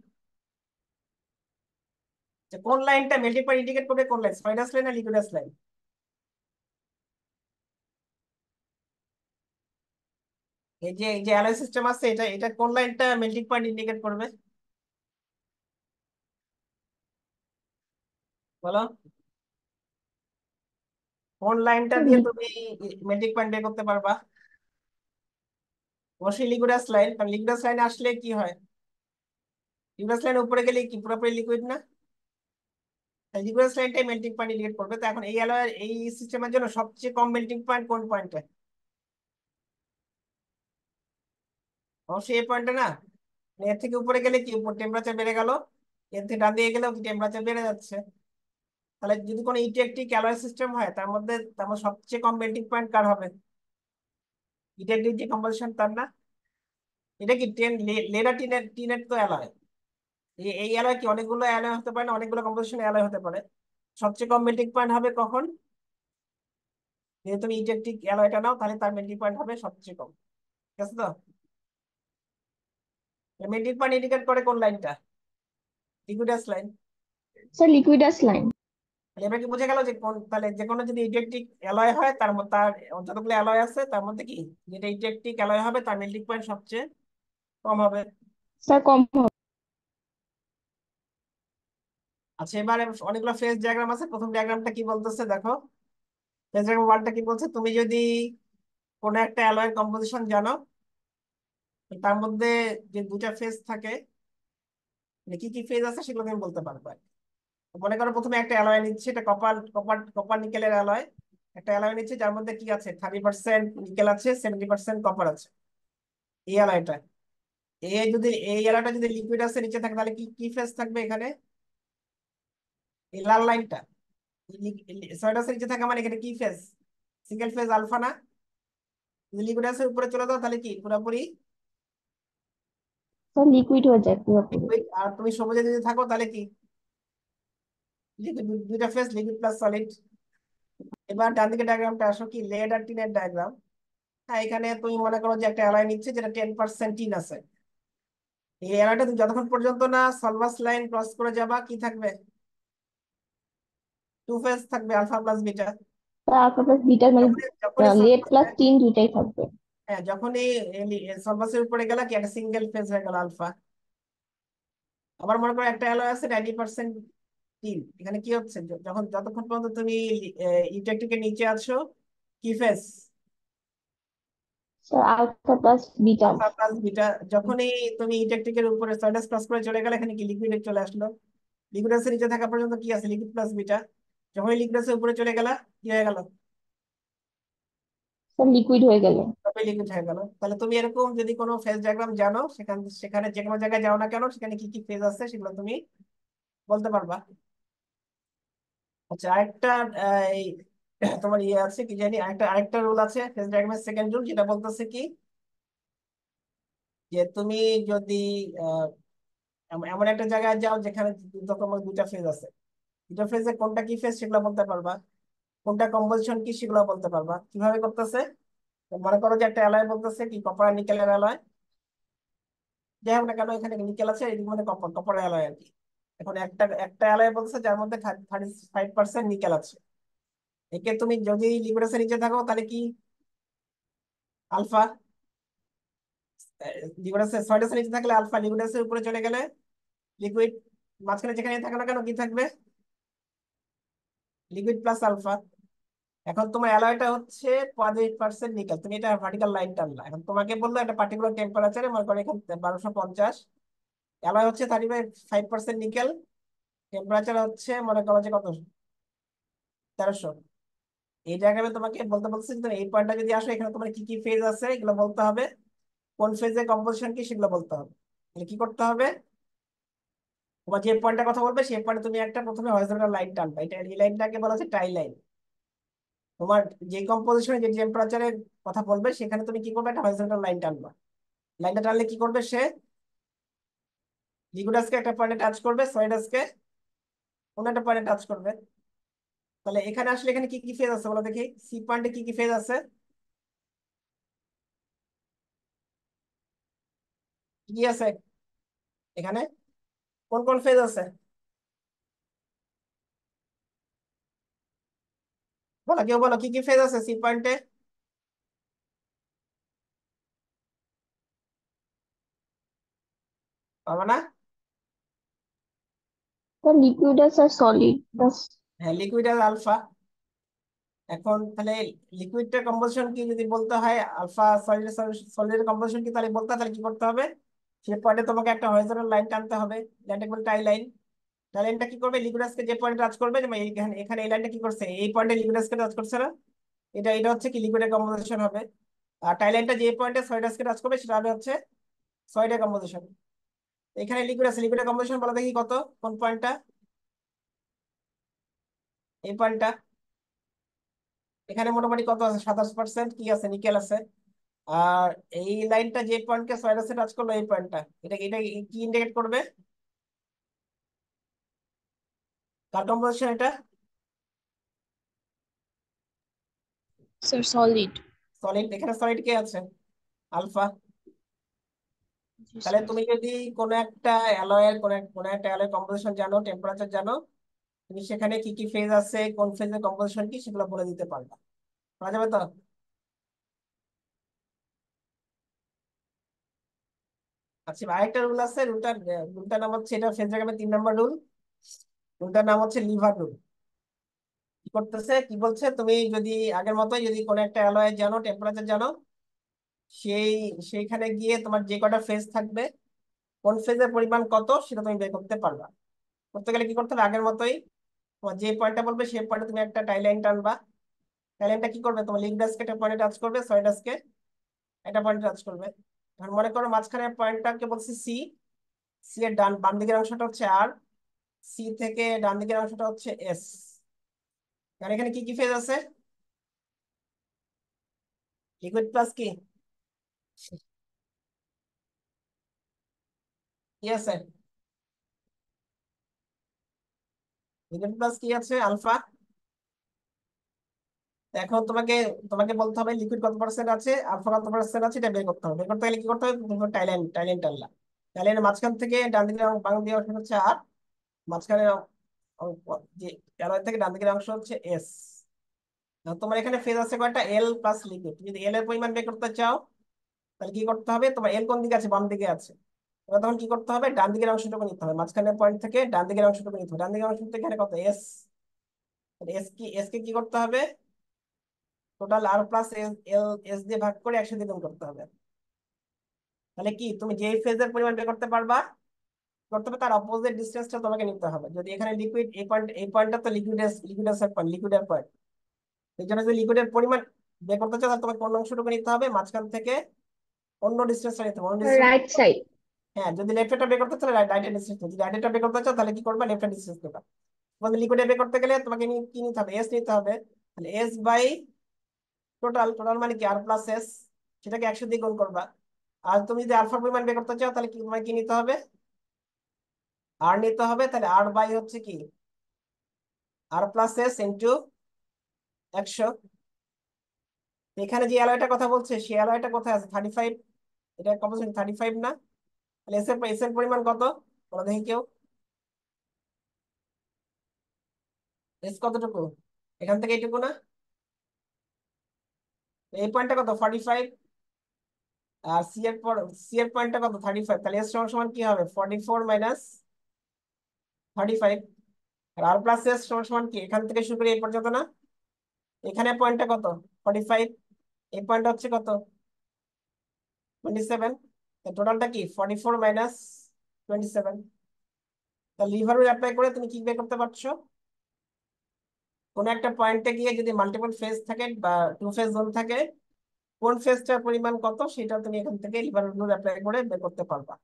যে কোন লাইনটা মেল্টিং পয়েন্ট ইন্ডিকেট করবে? কোন লাইন, স্পাইডাস লাইন না লিকুইডাস লাইন? এই যে অ্যালয় সিস্টেম আছে, এটা এটা কোন লাইনটা মেল্টিং পয়েন্ট ইন্ডিকেট করবে বলো? কোন লাইনটা স্যার দিয়ে তুমি মেল্টিং পয়েন্ট বের করতে পারবা? অবশ্যই লিকুইডাস লাইন, কারণ লিকুইডাস লাইন আসলে কি হয়? লিকুইড লাইন উপরে গেলে কি পুরোপুরি লিকুইড না? লিকুইড লাইনটাই মেল্টিং পয়েন্ট ইন্ডিকেট করবে। তো এখন এই অ্যালয়ের এই সিস্টেমের জন্য সবচেয়ে কম মেল্টিং পয়েন্ট কোন পয়েন্টে? অবশ্যই এই পয়েন্টে না? এর থেকে উপরে গেলে কি টেম্পারেচার বেড়ে গেল, এর থেকে ডান দিকে গেলেও কি টেম্পারেচার বেড়ে যাচ্ছে। তাহলে যদি কোনো ইটি একটি ক্যালরি সিস্টেম হয় তার মধ্যে সবচেয়ে কম মেল্টিং পয়েন্ট কার হবে? ইটি একটি যে কম্পোজিশন তার না? এটা কি লেডা টিনের টিনের তো অ্যালয়। এই অ্যালয় কি অনেকগুলো অ্যালয় হতে পারে না, অনেকগুলো কম্পোজিশন অ্যালয় হতে পারে। সবচেয়ে কম মেল্টিং পয়েন্ট হবে কখন? যদি তুমি ইটি একটি অ্যালয়টা নাও তাহলে তার মেল্টিং পয়েন্ট হবে সবচেয়ে কম। ঠিক আছে তো? মেল্টিং পয়েন্ট ইন্ডিকেট করে কোন লাইনটা? Liquidus line. Sir liquidus line. এবার কি বোঝা গেল যে কোন, তাহলে যে কোনো যদি ইলেকট্রিক অ্যালয় হয় তার যতগুলো অ্যালয় আছে তার মধ্যে কি যেটা ইলেকট্রিক অ্যালয় হবে তার মেল্টিং পয়েন্ট সবচেয়ে কম হবে। স্যার কম হবে। আচ্ছা, এবারে অনেকগুলো ফেজ ডায়াগ্রাম আছে। প্রথম ডায়াগ্রামটা কি বলতেছে দেখো। ফেজ ডায়াগ্রাম ওয়ানটা কি বলছে, তুমি যদি কোনো একটা অ্যালয়ের কম্পোজিশন জানো, তার মধ্যে যে দুটা ফেজ থাকে, মানে কি কি ফেজ আছে সেগুলো তুমি বলতে পারবে। মনে করো প্রথমে একটা অ্যালয় নিচ্ছে, এটা কপার কপার কপার নিকেলের অ্যালয়। একটা অ্যালয় নিচ্ছে যার মধ্যে কি আছে, 30% নিকেল আছে, 70% কপার আছে। এই অ্যালয়টা, এই অ্যালয়টা যদি লিকুইড আছে নিচে থাকে তাহলে কি কি ফেজ থাকবে এখানে? এই লাল লাইনটা সলিড আছে নিচে থাকা মানে এখানে কি ফেজ? সিঙ্গেল ফেজ আলফা না? যদি লিকুইড আছে উপরে চলে যাও তাহলে কি পুরোপুরি স্যার লিকুইড হয়ে যায় পুরোপুরি। লিকুইড। আর তুমি সবুজে যদি থাকো তাহলে কি লিকুইড, দুইটা ফেজ লিকুইড প্লাস সলিড। এবার ডান দিকে ডায়াগ্রামটা আসো, কি লেড আর টিনের ডায়াগ্রাম। হ্যাঁ, এখানে তুমি মনে করো যে একটা অ্যালয় নিচ্ছে যেটা 10% টিন আছে। এই অ্যালয়টা তুমি যতক্ষণ পর্যন্ত না সলভাস লাইন ক্রস করে যাবা কি থাকবে? টু ফেজ থাকবে, alpha plus beta. Sir alpha plus beta মানে যখনই লেড প্লাস টিন দুইটাই থাকবে। হ্যাঁ, যখনই সলভাসের উপরে গেলা কি একটা সিঙ্গেল ফেজ হয়ে গেল আলফা। আবার মনে করো একটা অ্যালয় আছে 90% টিন। এখানে কি হচ্ছে, যতক্ষণ পর্যন্ত তুমি ইলেকট্রিকের নিচে আছো কি phase? Sir alpha plus beta. Alpha plus beta. যখনই তুমি ইলেকট্রিকের উপরে সাইনাস ক্রস করে চলে গেলে এখানে কি লিকুইডে চলে আসলো। লিকুইডাসের নিচে থাকা পর্যন্ত কি আছে, লিকুইড প্লাস বিটা। যখনই লিকুইডাসের উপরে চলে গেলা কি হয়ে গেল? স্যার লিকুইড হয়ে গেল। তবে লিকুইড হয়ে গেল। তাহলে তুমি এরকম যদি কোনো ফেজ ডায়াগ্রাম জানো, সেখানে যে কোনো জায়গায় যাও না কেন, সেখানে কি কি ফেজ আছে সেগুলো তুমি বলতে পারবা। আচ্ছা, আরেকটা এই তোমার ইয়ে আছে কি জানি, আরেকটা রুল আছে ফেজ ডায়াগ্রামের সেকেন্ড রুল, যেটা বলতেছে কি যে তুমি যদি আহ, এমন একটা জায়গায় যাও যেখানে তোমার দুটা ফেজ আছে, দুটো ফেজে কোনটা কি ফেজ সেগুলো বলতে পারবা, কোনটা কম্পোজিশন কি সেগুলো বলতে পারবা। কিভাবে করতেছে, মনে করো যে একটা অ্যালয় বলতেছে কি কপার নিকেলের অ্যালয়। যাই হোক না কেন, এখানে নিকেল আছে, এদিকে মানে কপার কপার অ্যালয় আর কি। এখন একটা একটা অ্যালয় বলতেছে যার মধ্যে 35% নিকেল আছে। একে তুমি যদি লিকুইডের নিচে থাকো তাহলে কি আলফা, লিকুইডের সলিডের নিচে থাকলে আলফা, লিকুইডের উপরে চলে গেলে লিকুইড। মাঝখানে যেখানে থাকো না কেন কি থাকবে? Liquid plus alpha. এখন তোমার অ্যালয়টা হচ্ছে 5% নিকেল, তুমি এটা ভার্টিক্যাল লাইন টানলা। এখন তোমাকে বললো একটা পার্টিকুলার টেম্পারেচারে, মনে করো এখানে 1250, অ্যালয় হচ্ছে 35% নিকেল, টেম্পারেচার হচ্ছে মনে করো যে কত, 1300। এই জায়গায় তোমাকে বলতে বলছে যে তুমি এই পয়েন্টটা যদি আসো, এখানে তোমার কি কি ফেজ আছে এগুলো বলতে হবে, কোন ফেজে কম্পোজিশন কি সেগুলো বলতে হবে। তাহলে কি করতে হবে, তোমার যে পয়েন্টের কথা বলবে সেই পয়েন্টে তুমি একটা প্রথমে হরিজন্টাল লাইন টানবে। এটা এই লাইনটাকে বলা হচ্ছে টাই লাইন। তোমার যে কম্পোজিশনে যে টেম্পারেচারের কথা বলবে সেখানে তুমি কি করবে, একটা হরিজন্টাল লাইন টানবা। লাইনটা টানলে কি করবে সে, লিকুইডাসকে একটা পয়েন্টে টাচ করবে, সলিডাসকে অন্য একটা পয়েন্টে টাচ করবে। তাহলে এখানে আসলে এখানে কি কি ফেজ আছে বলো দেখি, সি পয়েন্টে কি কি ফেজ আছে, কি কি আছে এখানে, কোন কোন ফেজ আছে বলো, কেউ বলো কি কি ফেজ আছে সি পয়েন্টে? পাবা না? স্যার লিকুইডাস আর সলিড বাস। হ্যাঁ, লিকুইড আর আলফা। এখন তাহলে লিকুইডটার কম্পোজিশন কি যদি বলতে হয়, আলফা সলিডের কম্পোজিশন কি তাহলে বলতে হয়, তাহলে কি করতে হবে, সেই পয়েন্টে তোমাকে একটা হরিজন্টাল লাইন টানতে হবে, লাইনটা বলে টাই লাইন। টাই লাইনটা কি করবে, লিকুইডাসকে যে পয়েন্টে টাচ করবে, যেমন এখানে এখানে এই লাইনটা কি করছে, এই পয়েন্টে লিকুইডাসকে টাচ করছে না, এটা এটা হচ্ছে কি লিকুইডের কম্পোজিশন হবে। আর টাই লাইনটা যে পয়েন্টে সলিডাসকে টাচ করবে সেটা হবে হচ্ছে সলিডের কম্পোজিশন। এখানে লিকুইড আছে, লিকুইডের কম্পোজিশন বলা দেখি কত, কোন পয়েন্টটা, এই পয়েন্টটা। এখানে মোটামুটি কত আছে, 27% কি আছে, নিকেল আছে। আর এই লাইনটা যে পয়েন্টকে সলিডাসে টাচ করলো, এই পয়েন্টটা, এটা এটা কি ইন্ডিকেট করবে, কার কম্পোজিশন এটা? Sir, solid. সলিড, এখানে সলিড কে আছে, আলফা। জি তাহলে স্যার। তুমি যদি কোনো একটা অ্যালয়ের কোনো একটা অ্যালয়ের কম্পোজিশন জানো, টেম্পারেচার জানো, তুমি সেখানে কি কি ফেজ আছে, কোন ফেজের কম্পোজিশন কি, সেগুলো বলে দিতে পারবা। পারা যাবে তো? আচ্ছা, আরেকটা রুল আছে, রুলটার নাম হচ্ছে, এটা ফেজ ডায়াগ্রামের 3 নম্বর রুল। রুলটার নাম হচ্ছে লিভার রুল। কি করতেছে, কি বলছে, তুমি যদি আগের মতোই যদি কোনো একটা অ্যালয় জানো, টেম্পারেচার জানো, সেই সেইখানে গিয়ে তোমার যে কটা ফেজ থাকবে, কোন ফেজের পরিমাণ কত সেটা তুমি বের করতে পারবা। করতে গেলে কি করতে হবে, আগের মতোই তোমার যে পয়েন্টটা বলবে সেই পয়েন্টে তুমি একটা টাই লাইন টানবা। টাই লাইনটা কি করবে, তোমার লিগডাসকে একটা পয়েন্টে টাচ করবে, সলিডাসকে একটা পয়েন্টে টাচ করবে। এখন মনে করো মাঝখানে পয়েন্টটাকে বলছি সি, সি এর বাম দিকের অংশটা হচ্ছে আর, সি থেকে ডান দিকের অংশটা হচ্ছে এস। আর এখানে কি কি ফেজ আছে, লিকুইড প্লাস কি, কি আছে, লিকুইড প্লাস কি আছে, আলফা। এখন তোমাকে তোমাকে বলতে হবে লিকুইড কত পার্সেন্ট আছে, আলফা কত পার্সেন্ট আছে, এটা বের করতে হবে। বের করতে গেলে কি করতে হবে, তুমি টাইলাইন টাইলাইন টানলাম, টাইলাইনের মাঝখান থেকে ডান দিকের বাম দিকের অংশ হচ্ছে আর, মাঝখানে যে অ্যালয় থেকে ডান দিকের অংশ হচ্ছে এস। তোমার এখানে ফেজ আছে কয়টা, এল প্লাস লিকুইড। যদি এল এর পরিমাণ বের করতে চাও, তাহলে কি করতে হবে, তোমার এল কোন দিকে আছে, বাম দিকে আছে। এবার তখন কি করতে হবে, ডান দিকের অংশটুকু নিতে হবে, মাঝখানের পয়েন্ট থেকে ডান দিকের অংশটুকু নিতে হবে। ডান দিকের অংশটুকু এখানে কত, এস। এস কি, এস কে কি করতে হবে, টোটাল আর প্লাস এল, এস দিয়ে ভাগ করে 100 দিয়ে গুণ করতে হবে। তাহলে কি তুমি যে ফেজের পরিমাণ বের করতে পারবা, করতে হবে তার অপোজিট ডিসটেন্সটা তোমাকে নিতে হবে। যদি এখানে লিকুইড, এই পয়েন্টটা তো লিকুইডের পয়েন্ট, লিকুইডের পয়েন্ট, এই জন্য যদি লিকুইডের পরিমাণ বের করতে চাও, তাহলে তোমাকে কোন অংশটুকু নিতে হবে, মাঝখান থেকে অন্য ডিস্টেন্সটা নিতে হবে, অন্য ডিস্টেন্স। Right side. হ্যাঁ, যদি লেফট বের করতে চাও রাইটের ডিস্টেন্স, যদি রাইটটা বের করতে চাও তাহলে কি করবে, লেফট ডিস্টেন্স নেবা। তোমাকে লিকুইডে বের করতে গেলে তোমাকে কি নিতে হবে, এস নিতে হবে। তাহলে এস বাই টোটাল, টোটাল মানে কি আর প্লাস এস, সেটাকে 100 দিয়ে গুণ করবা। আর তুমি যদি আলফা পরিমাণ বের করতে চাও, তাহলে কি তোমাকে কি নিতে হবে, আর নিতে হবে। তাহলে আর বাই হচ্ছে কি, আর প্লাস এস ইন্টু 100। এখানে যে অ্যালয়টা কথা বলছে সেই অ্যালয়টা কোথায় আছে, 35, এটা কম্পোজিশন 35 না? তাহলে এস এর পরিমাণ কত, বলো দেখি কেউ, এস কতটুকু, এখান থেকে এইটুকু না? এই পয়েন্টটা কত, 45। আর সি এর পয়েন্টটা কত, 35। তাহলে এস সমান সমান কি হবে, 44 মাইনাস 35। আর আর প্লাস এস সমান সমান কি, এখান থেকে শুরু করে এই পর্যন্ত না? এখানে পয়েন্টটা কত, 45, এই পয়েন্টটা হচ্ছে কত, 27। টোটালটা কি 44 মাইনাস 27। তাহলে লিভার রুল অ্যাপ্লাই করে তুমি কি বের করতে পারছো, কোন একটা পয়েন্টে গিয়ে যদি মাল্টিপল ফেজ থাকে বা টু ফেজ জোন থাকে, কোন ফেজটার পরিমাণ কত সেটা তুমি এখান থেকে লিভার রুল অ্যাপ্লাই করে বের করতে পারবা।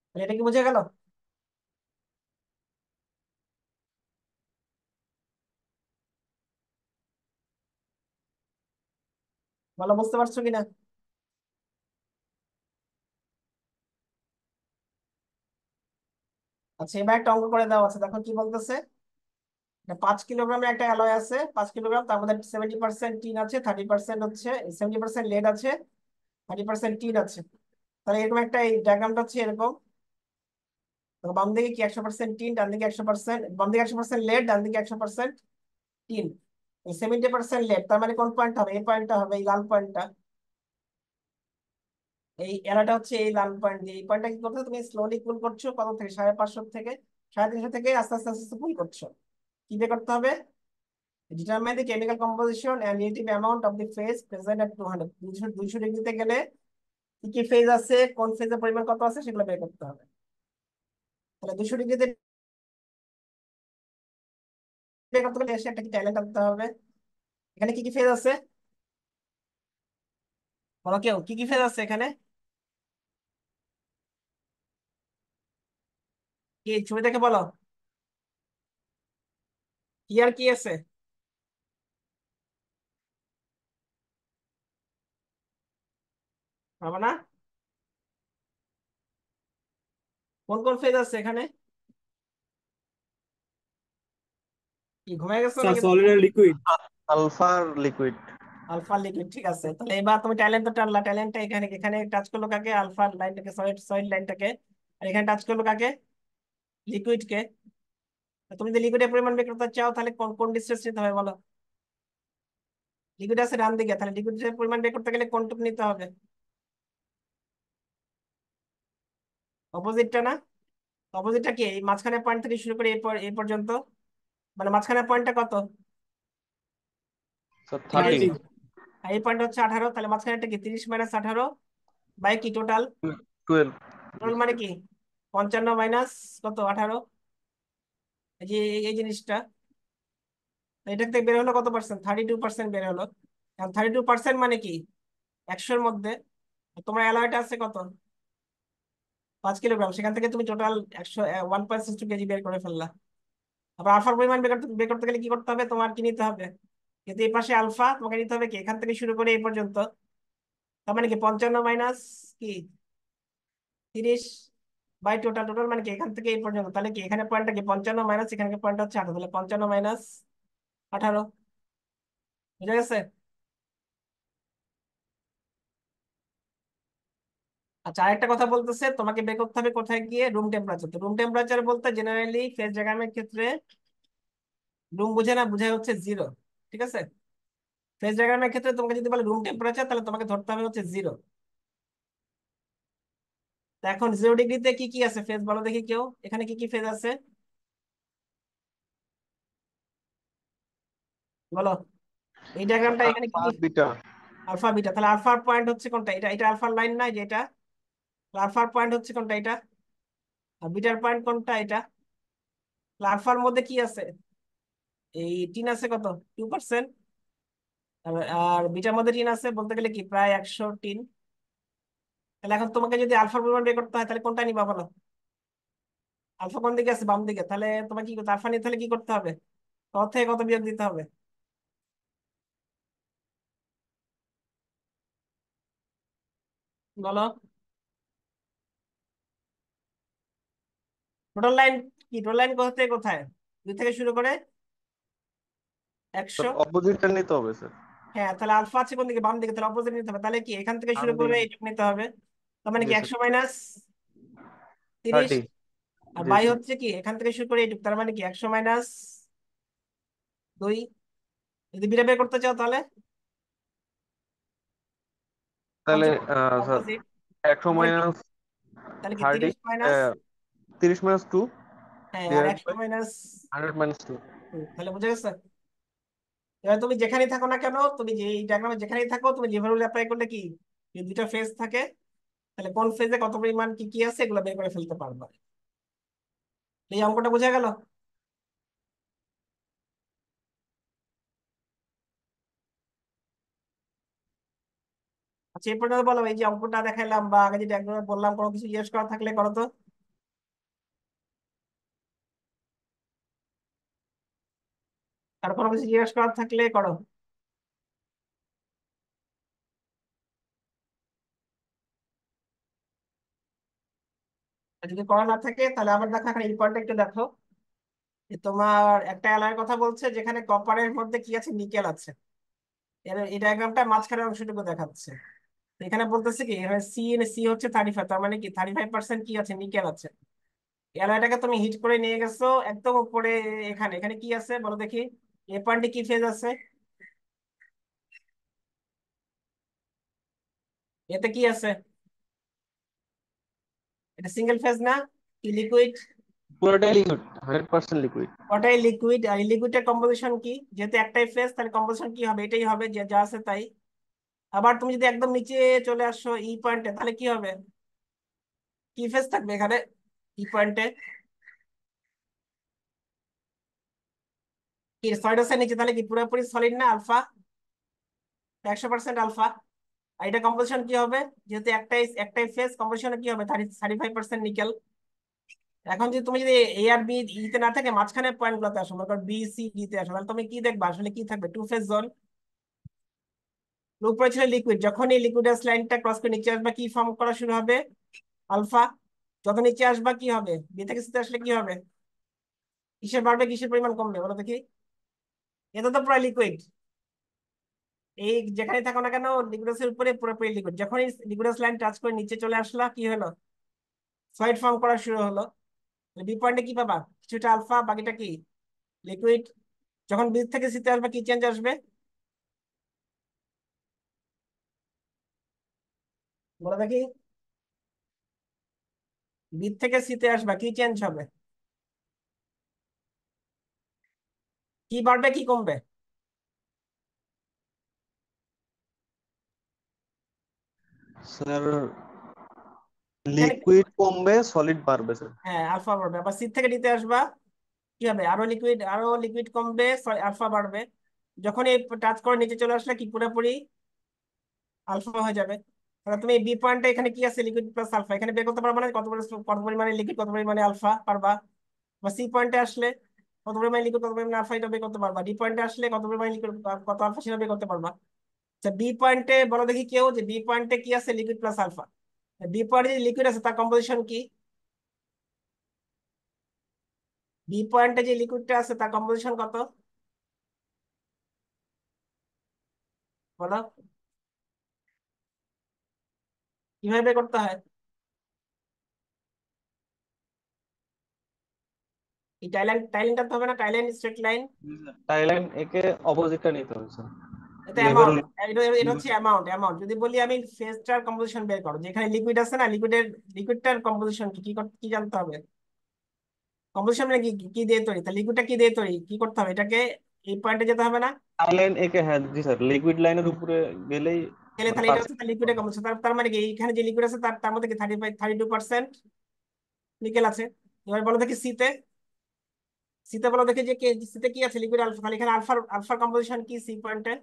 তাহলে এটা কি বুঝে গেল? ভালো বুঝতে পারছো কিনা? আচ্ছা, এবার একটা অঙ্ক করে দেওয়া আছে, দেখো কি বলতেছে। 5 কিলোগ্রামের একটা অ্যালয় আছে, 5 কিলোগ্রাম, তার মধ্যে 70% টিন আছে, 30% হচ্ছে, 70% লেড আছে, 30% টিন আছে। তাহলে এরকম একটা, এই ডায়াগ্রামটা হচ্ছে এরকম। তো বাম দিকে কি 100% টিন, ডান দিকে 100%, বাম দিকে 100% লেড, ডান দিকে 100% টিন। এই 70% লেড, তার মানে কোন পয়েন্ট হবে, এই পয়েন্টটা হবে, এই লাল পয়েন্টটা। এই এরাটা হচ্ছে এই লাল পয়েন্ট দিয়ে, এই পয়েন্টটা কি করছো, তুমি স্লোলি পুল করছো কত থেকে, 550 থেকে, 350 থেকে আস্তে আস্তে আস্তে পুল করছো। কি বের করতে হবে, determine the chemical composition and relative amount of the phase present at 200, 200 ডিগ্রিতে গেলে কি কি ফেজ আছে, কোন ফেজের পরিমাণ কত আছে সেগুলো বের করতে হবে। তাহলে 200 ডিগ্রিতে বের করতে গেলে এসে একটা কি ট্যালেন্ট আনতে হবে। এখানে কি কি ফেজ আছে বলো কেউ, কি কি ফেজ আছে এখানে? কি ছবি দেখে বলো, কি আর কি আছে? হবে না? কোন কোন ফেজ আছে এখানে? কি ঘুমিয়ে গেছো স্যার নাকি? সলিড আর liquid. Alpha liquid. Alpha liquid, ঠিক আছে। তাহলে এবার তুমি ট্যালেন্টটা টানলা, ট্যালেন্টটা এখানে এখানে টাচ করলো কাকে? আলফা লাইনটাকে, সলিড সলিড লাইনটাকে। আর এখানে টাচ করলো কাকে? লিকুইডকে। তুমি যদি লিকুইডের পরিমাণ বের করতে চাও তাহলে কোন কোন ডিসটেন্স নিতে হবে বলো? লিকুইড আছে ডান দিকে, তাহলে লিকুইডের পরিমাণ বের করতে গেলে কোনটুকু নিতে হবে? অপোজিটটা না? অপোজিটটা কি? এই মাঝখানে পয়েন্ট থেকে শুরু করে এই পর্যন্ত, মানে মাঝখানে পয়েন্টটা কত? স্যার 30। 30। 30। আর এই পয়েন্ট হচ্ছে 18, তাহলে মাঝখানেটা কি 30 মাইনাস 18 বাই কি টোটাল? 12। টোটাল মানে কি 55 মাইনাস কত 18, এই যে এই জিনিসটা। এটা থেকে বের হলো কত পার্সেন্ট? 32% বের হলো। এখন 32% মানে কি 100-এর মধ্যে তোমার অ্যালয়টা আছে কত? 5 কিলোগ্রাম। সেখান থেকে তুমি টোটাল 100 1.62 কেজি বের করে ফেললা। আবার আলফার পরিমাণ বের করতে গেলে কি করতে হবে? তোমার কি নিতে হবে? কিন্তু এই পাশে আলফা তোমাকে নিতে হবে কি এখান থেকে শুরু করে এই পর্যন্ত। তার মানে কি 55 মাইনাস কি 30 বাই টোটাল। টোটাল মানে কি এখান থেকে এই পর্যন্ত। তাহলে কি এখানে পয়েন্টটা কি 55 মাইনাস এখানে পয়েন্ট হচ্ছে 18, তাহলে 55 মাইনাস 18। বুঝা গেছে? আচ্ছা, আরেকটা কথা বলতেছে তোমাকে বের করতে হবে কোথায় গিয়ে? Room temperature. তো রুম টেম্পারেচার বলতে জেনারেলি ফেজ ডায়াগ্রামের ক্ষেত্রে রুম বুঝে না, বুঝায় হচ্ছে 0। ঠিক আছে? ফেজ ডায়াগ্রামের ক্ষেত্রে তোমাকে যদি বলে রুম টেম্পারেচার তাহলে তোমাকে ধরতে হবে হচ্ছে 0। তো এখন 0 ডিগ্রিতে কি কি আছে ফেজ বলো দেখি কেউ, এখানে কি কি ফেজ আছে বলো? এই ডায়াগ্রামটা এখানে কি আলফা কি? বিটা। Alpha beta. তাহলে আলফার পয়েন্ট হচ্ছে কোনটা? এটা এটা আলফার লাইন নাই যে এটা? আলফার পয়েন্ট হচ্ছে কোনটা? এটা। আর বিটার পয়েন্ট কোনটা? এটা। আলফার মধ্যে কি আছে? এই টিন আছে কত? 2%। আর বিটার মধ্যে টিন আছে বলতে গেলে কি প্রায় 100 টিন। তাহলে এখন তোমাকে যদি আলফার পরিমাণ বের করতে হয় তাহলে কোনটা নিবা বলো? আলফা কোন দিকে আছে? বাম দিকে। তাহলে তোমাকে কি করতে, আলফা নিতে হলে কি করতে হবে? কত থেকে কত বিয়োগ দিতে হবে বলো? টোটাল লাইন কি? টোটাল লাইন কোথা থেকে কোথায়? 2 থেকে শুরু করে 100। স্যার অপোজিটটা নিতে হবে স্যার। হ্যাঁ, তাহলে আলফা আছে কোন দিকে? বাম দিকে। তাহলে অপোজিট নিতে হবে। তাহলে কি এখান থেকে ডান শুরু করে দিকে। এইটুকু নিতে হবে। তার মানে জি কি স্যার। 100 মাইনাস 30। 30। আর জি বাই স্যার। হচ্ছে কি এখান থেকে শুরু করে এইটুকু, তার মানে কি 100 মাইনাস 2। যদি বিটা বের করতে চাও তাহলে তাহলে স্যার অপোজিট। 100 মাইনাস তাহলে কি 30, 30 মাইনাস, 30 মাইনাস 2 হ্যাঁ আর ডিভাইড 100 বাই মাইনাস 100 মাইনাস 2। 2। তাহলে বুঝে গেছে? এবার তুমি যেখানেই থাকো না কেন, তুমি যে এই ডায়াগ্রামে যেখানেই থাকো, তুমি লিভার রুল অ্যাপ্লাই করলে কি যদি দুটো ফেজ থাকে তাহলে কোন ফেজে কত পরিমাণ কি কি আছে এগুলো বের করে ফেলতে পারবে। এই অঙ্কটা বোঝা গেল? আচ্ছা, এই পর্যন্ত বলো, এই যে অঙ্কটা দেখাইলাম বা আগে যে ডায়াগ্রামে বললাম, কোনো কিছু জিজ্ঞেস করা থাকলে করো তো। আর কোনো কিছু জিজ্ঞেস করার থাকলে করো। আর যদি করা না থাকে তাহলে আবার দেখো, এখানে এই পয়েন্টটা একটু দেখো। যে তোমার একটা অ্যালয়ের কথা বলছে যেখানে কপারের মধ্যে কি আছে? নিকেল আছে। এই ডায়াগ্রামটা মাঝখানের অংশটুকু দেখাচ্ছে। তো এখানে বলতেছে কি এখানে সি সি হচ্ছে 35, তার মানে কি 35% কি আছে? নিকেল আছে। অ্যালয়টাকে তুমি হিট করে নিয়ে গেছো একদম উপরে। এখানে এখানে কি আছে বলো দেখি? এ পয়েন্টে কি ফেজ আছে? এতে কি আছে? এটা সিঙ্গেল ফেজ না? কি লিকুইড? পুরোটাই লিকুইড, 100% লিকুইড। ওটাই লিকুইড। আর লিকুইডের কম্পোজিশন কি? যেহেতু একটাই ফেজ তাহলে কম্পোজিশন কি হবে? এটাই হবে যে যা আছে তাই। আবার তুমি যদি একদম নিচে চলে আসো ই পয়েন্টে, তাহলে কি হবে? কি ফেজ থাকবে এখানে ই পয়েন্টে? কি সলিড আছে নিচে, তাহলে কি পুরোপুরি সলিড না আলফা? 100% আলফা। আর এটা কম্পোজিশন কি হবে? যেহেতু একটাই একটাই ফেজ, কম্পোজিশনে কি হবে? 35% নিকেল। এখন যদি তুমি যদি এ আর বি ইতে না থাকে, মাঝখানে পয়েন্ট গুলোতে আসো, মনে করো বি সি ডি তে আসো, তাহলে তুমি কি দেখবা? আসলে কি থাকবে? Two phase zone. উপরে ছিল লিকুইড, যখন এই লিকুইডাস লাইনটা ক্রস করে নিচে আসবা, কি ফর্ম করা শুরু হবে? আলফা। যত নিচে আসবা কি হবে? বি থেকে সিতে আসলে কি হবে? কিসের বাড়বে, কিসের পরিমাণ কমবে বলো দেখি? এটা তো পুরো লিকুইড। এই যেখানে থাকো না কেন, লিকুইডাসের উপরে পুরোপুরি লিকুইড। যখন এই লিকুইডাস লাইন টাচ করে নিচে চলে আসলা, কি হলো? সলিড ফর্ম করা শুরু হলো। বি পয়েন্টে কি পাবা? কিছুটা আলফা, বাকিটা কি? লিকুইড। যখন বি থেকে সিতে আসবে, কি চেঞ্জ আসবে বলো দেখি? বি থেকে সিতে আসবা, কি চেঞ্জ হবে? কি বাড়বে, কি কমবে? স্যার এখানে লিকুইড কমবে, সলিড বাড়বে স্যার। হ্যাঁ, আলফা বাড়বে। আবার সি থেকে ডিতে আসবা, কি হবে? আরো লিকুইড কমবে, আলফা বাড়বে। যখন এই টাচ করে নিচে চলে আসলে, কি পুরোপুরি আলফা হয়ে যাবে। তাহলে তুমি বি পয়েন্টে এখানে কি আছে? Liquid plus alpha. এখানে বের করতে পারবা না কত পরিমাণে লিকুইড, কত পরিমাণে আলফা পারবা। বা সি পয়েন্টে আসলে কত পরিমাণে লিকুইড, কত পরিমাণে আলফা, এটা বের করতে পারবা। ডি পয়েন্টে আসলে কত পরিমাণে লিকুইড, কত আলফা, সেটা বের করতে পারবা। আচ্ছা, বি পয়েন্টে বলো দেখি কেউ, যে বি পয়েন্টে কি আছে? Liquid plus alpha. বি পয়েন্টে যে লিকুইড আছে, তার কম্পোজিশন কি? বি পয়েন্টে যে লিকুইডটা আছে, তার কম্পোজিশন কত বলো? কিভাবে বের করতে হয়? এই টাইলাইন টানতে হবে না? টাইলাইন স্ট্রেট লাইন, টাইলাইন একে অপোজিটটা নিতে হবে স্যার। এটা লেভেল। অ্যামাউন্ট। এটা হচ্ছে অ্যামাউন্ট। যদি বলি আমি ফেজটার কম্পোজিশন বের করো, যেখানে লিকুইড আছে না, লিকুইডটার কম্পোজিশন কি কি জানতে হবে? কম্পোজিশন মানে কি কি দিয়ে তৈরি? তা লিকুইডটা কি দিয়ে তৈরি, কি করতে হবে এটাকে? এই পয়েন্টে যেতে হবে না? টাইলাইন একে, হ্যাঁ জি স্যার, লিকুইড লাইনের উপরে গেলেই তাহলে মানে তাহলে এটা হচ্ছে পার্সেন্ট লিকুইডের কম্পোজিশন। তার মানে কি এখানে যে লিকুইড আছে, তার মধ্যে কি 32% নিকেল আছে। এবার বলো দেখি সিতে। সিতে বলো দেখি যে সিতে কি আছে? Liquid alpha. তাহলে এখানে আলফার কম্পোজিশন কি সি পয়েন্টে?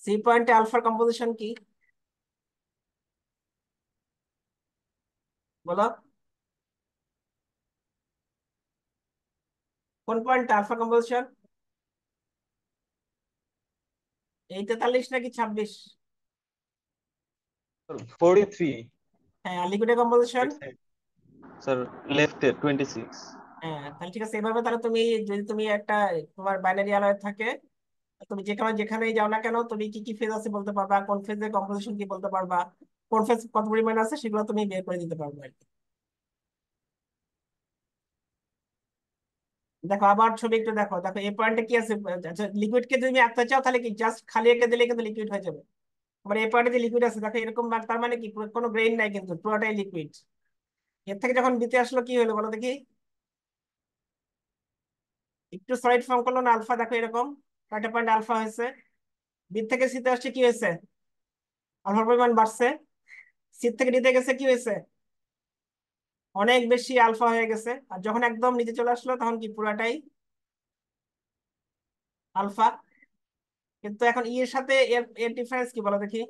সি পয়েন্টে আলফার কম্পোজিশন কি বলো? কোন পয়েন্ট আলফা কম্পোজিশন? এই 43 নাকি 26? 43। হ্যাঁ, আর লিকুইডের কম্পোজিশন? স্যার লেফটে 26। হ্যাঁ, তাহলে ঠিক আছে। এভাবে তাহলে তুমি, যদি তুমি একটা, তোমার বাইনারি অ্যালয় থাকে, তুমি যেখানেই যাও না কেন, তুমি কি কি ফেজ আছে বলতে পারবা, কোন ফেজের কম্পোজিশন কি বলতে পারবা, কোন ফেজ কত পরিমাণ আছে, সেগুলো তুমি বের করে দিতে পারবে আর কি। দেখো আবার ছবি একটু দেখো। দেখো এই পয়েন্টে কি আছে? আচ্ছা, লিকুইডকে যদি তুমি আঁকতে চাও, তাহলে কি জাস্ট খালি এঁকে দিলে কিন্তু লিকুইড হয়ে যাবে। আবার এই পয়েন্টে যে লিকুইড আছে, দেখো এরকম তার মানে কি কোনো গ্রেইন নাই, কিন্তু পুরোটাই লিকুইড। এর থেকে যখন দিতে আসলো, কি হলো বলো দেখি? একটু সলিড ফর্ম করলো না আলফা? দেখো এরকম কয়টা পয়েন্ট আলফা হয়েছে। বি থেকে সিতে আসছে, কি হয়েছে? আলফার পরিমাণ বাড়ছে। সি থেকে ডিতে গেছে, কি হয়েছে? অনেক বেশি আলফা হয়ে গেছে। আর যখন একদম নিচে চলে আসলো, তখন কি পুরাটাই আলফা। কিন্তু এখন ই এর সাথে এর এর ডিফারেন্স কি বলো দেখি?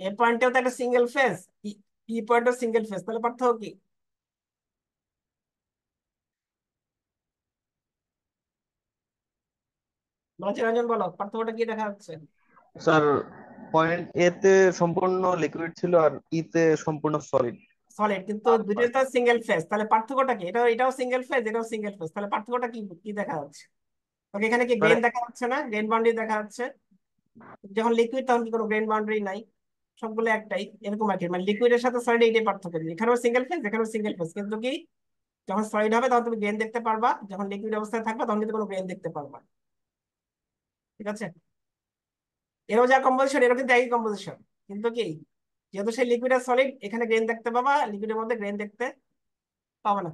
এ পয়েন্টেও তো একটা সিঙ্গেল ফেজ, ই পয়েন্টও সিঙ্গেল ফেজ, তাহলে পার্থক্য কি? বলো চিরঞ্জন, বলো পার্থক্যটা কি দেখা যাচ্ছে? স্যার পয়েন্ট এ তে সম্পূর্ণ লিকুইড ছিল, আর ই তে সম্পূর্ণ সলিড। সলিড, কিন্তু দুটোই তো সিঙ্গেল ফেজ, তাহলে পার্থক্যটা কি? এটাও সিঙ্গেল ফেজ, এটাও সিঙ্গেল ফেজ, তাহলে পার্থক্যটা কি কি দেখা যাচ্ছে? ওকে, এখানে কি গ্রেন দেখা যাচ্ছে না? গ্রেন বাউন্ডারি দেখা যাচ্ছে। যখন লিকুইড, তখন কি কোনো গ্রেন বাউন্ডারি নাই, সবগুলো একটাই এরকম আর কি। মানে লিকুইডের সাথে সলিড এইটাই পার্থক্য। এখানেও সিঙ্গেল ফেজ, এখানেও সিঙ্গেল ফেজ, কিন্তু কি যখন সলিড হবে তখন তুমি গ্রেন দেখতে পারবা, যখন লিকুইড অবস্থায় থাকবে তখন কিন্তু কোনো গ্রেন দেখতে পারবা না। ঠিক আছে? এরও যা কম্পোজিশন, এরও কিন্তু একই কম্পোজিশন, কিন্তু কি যেহেতু সেই লিকুইড আর সলিড, এখানে গ্রেন দেখতে পাবা, লিকুইডের মধ্যে গ্রেন দেখতে পাবা না।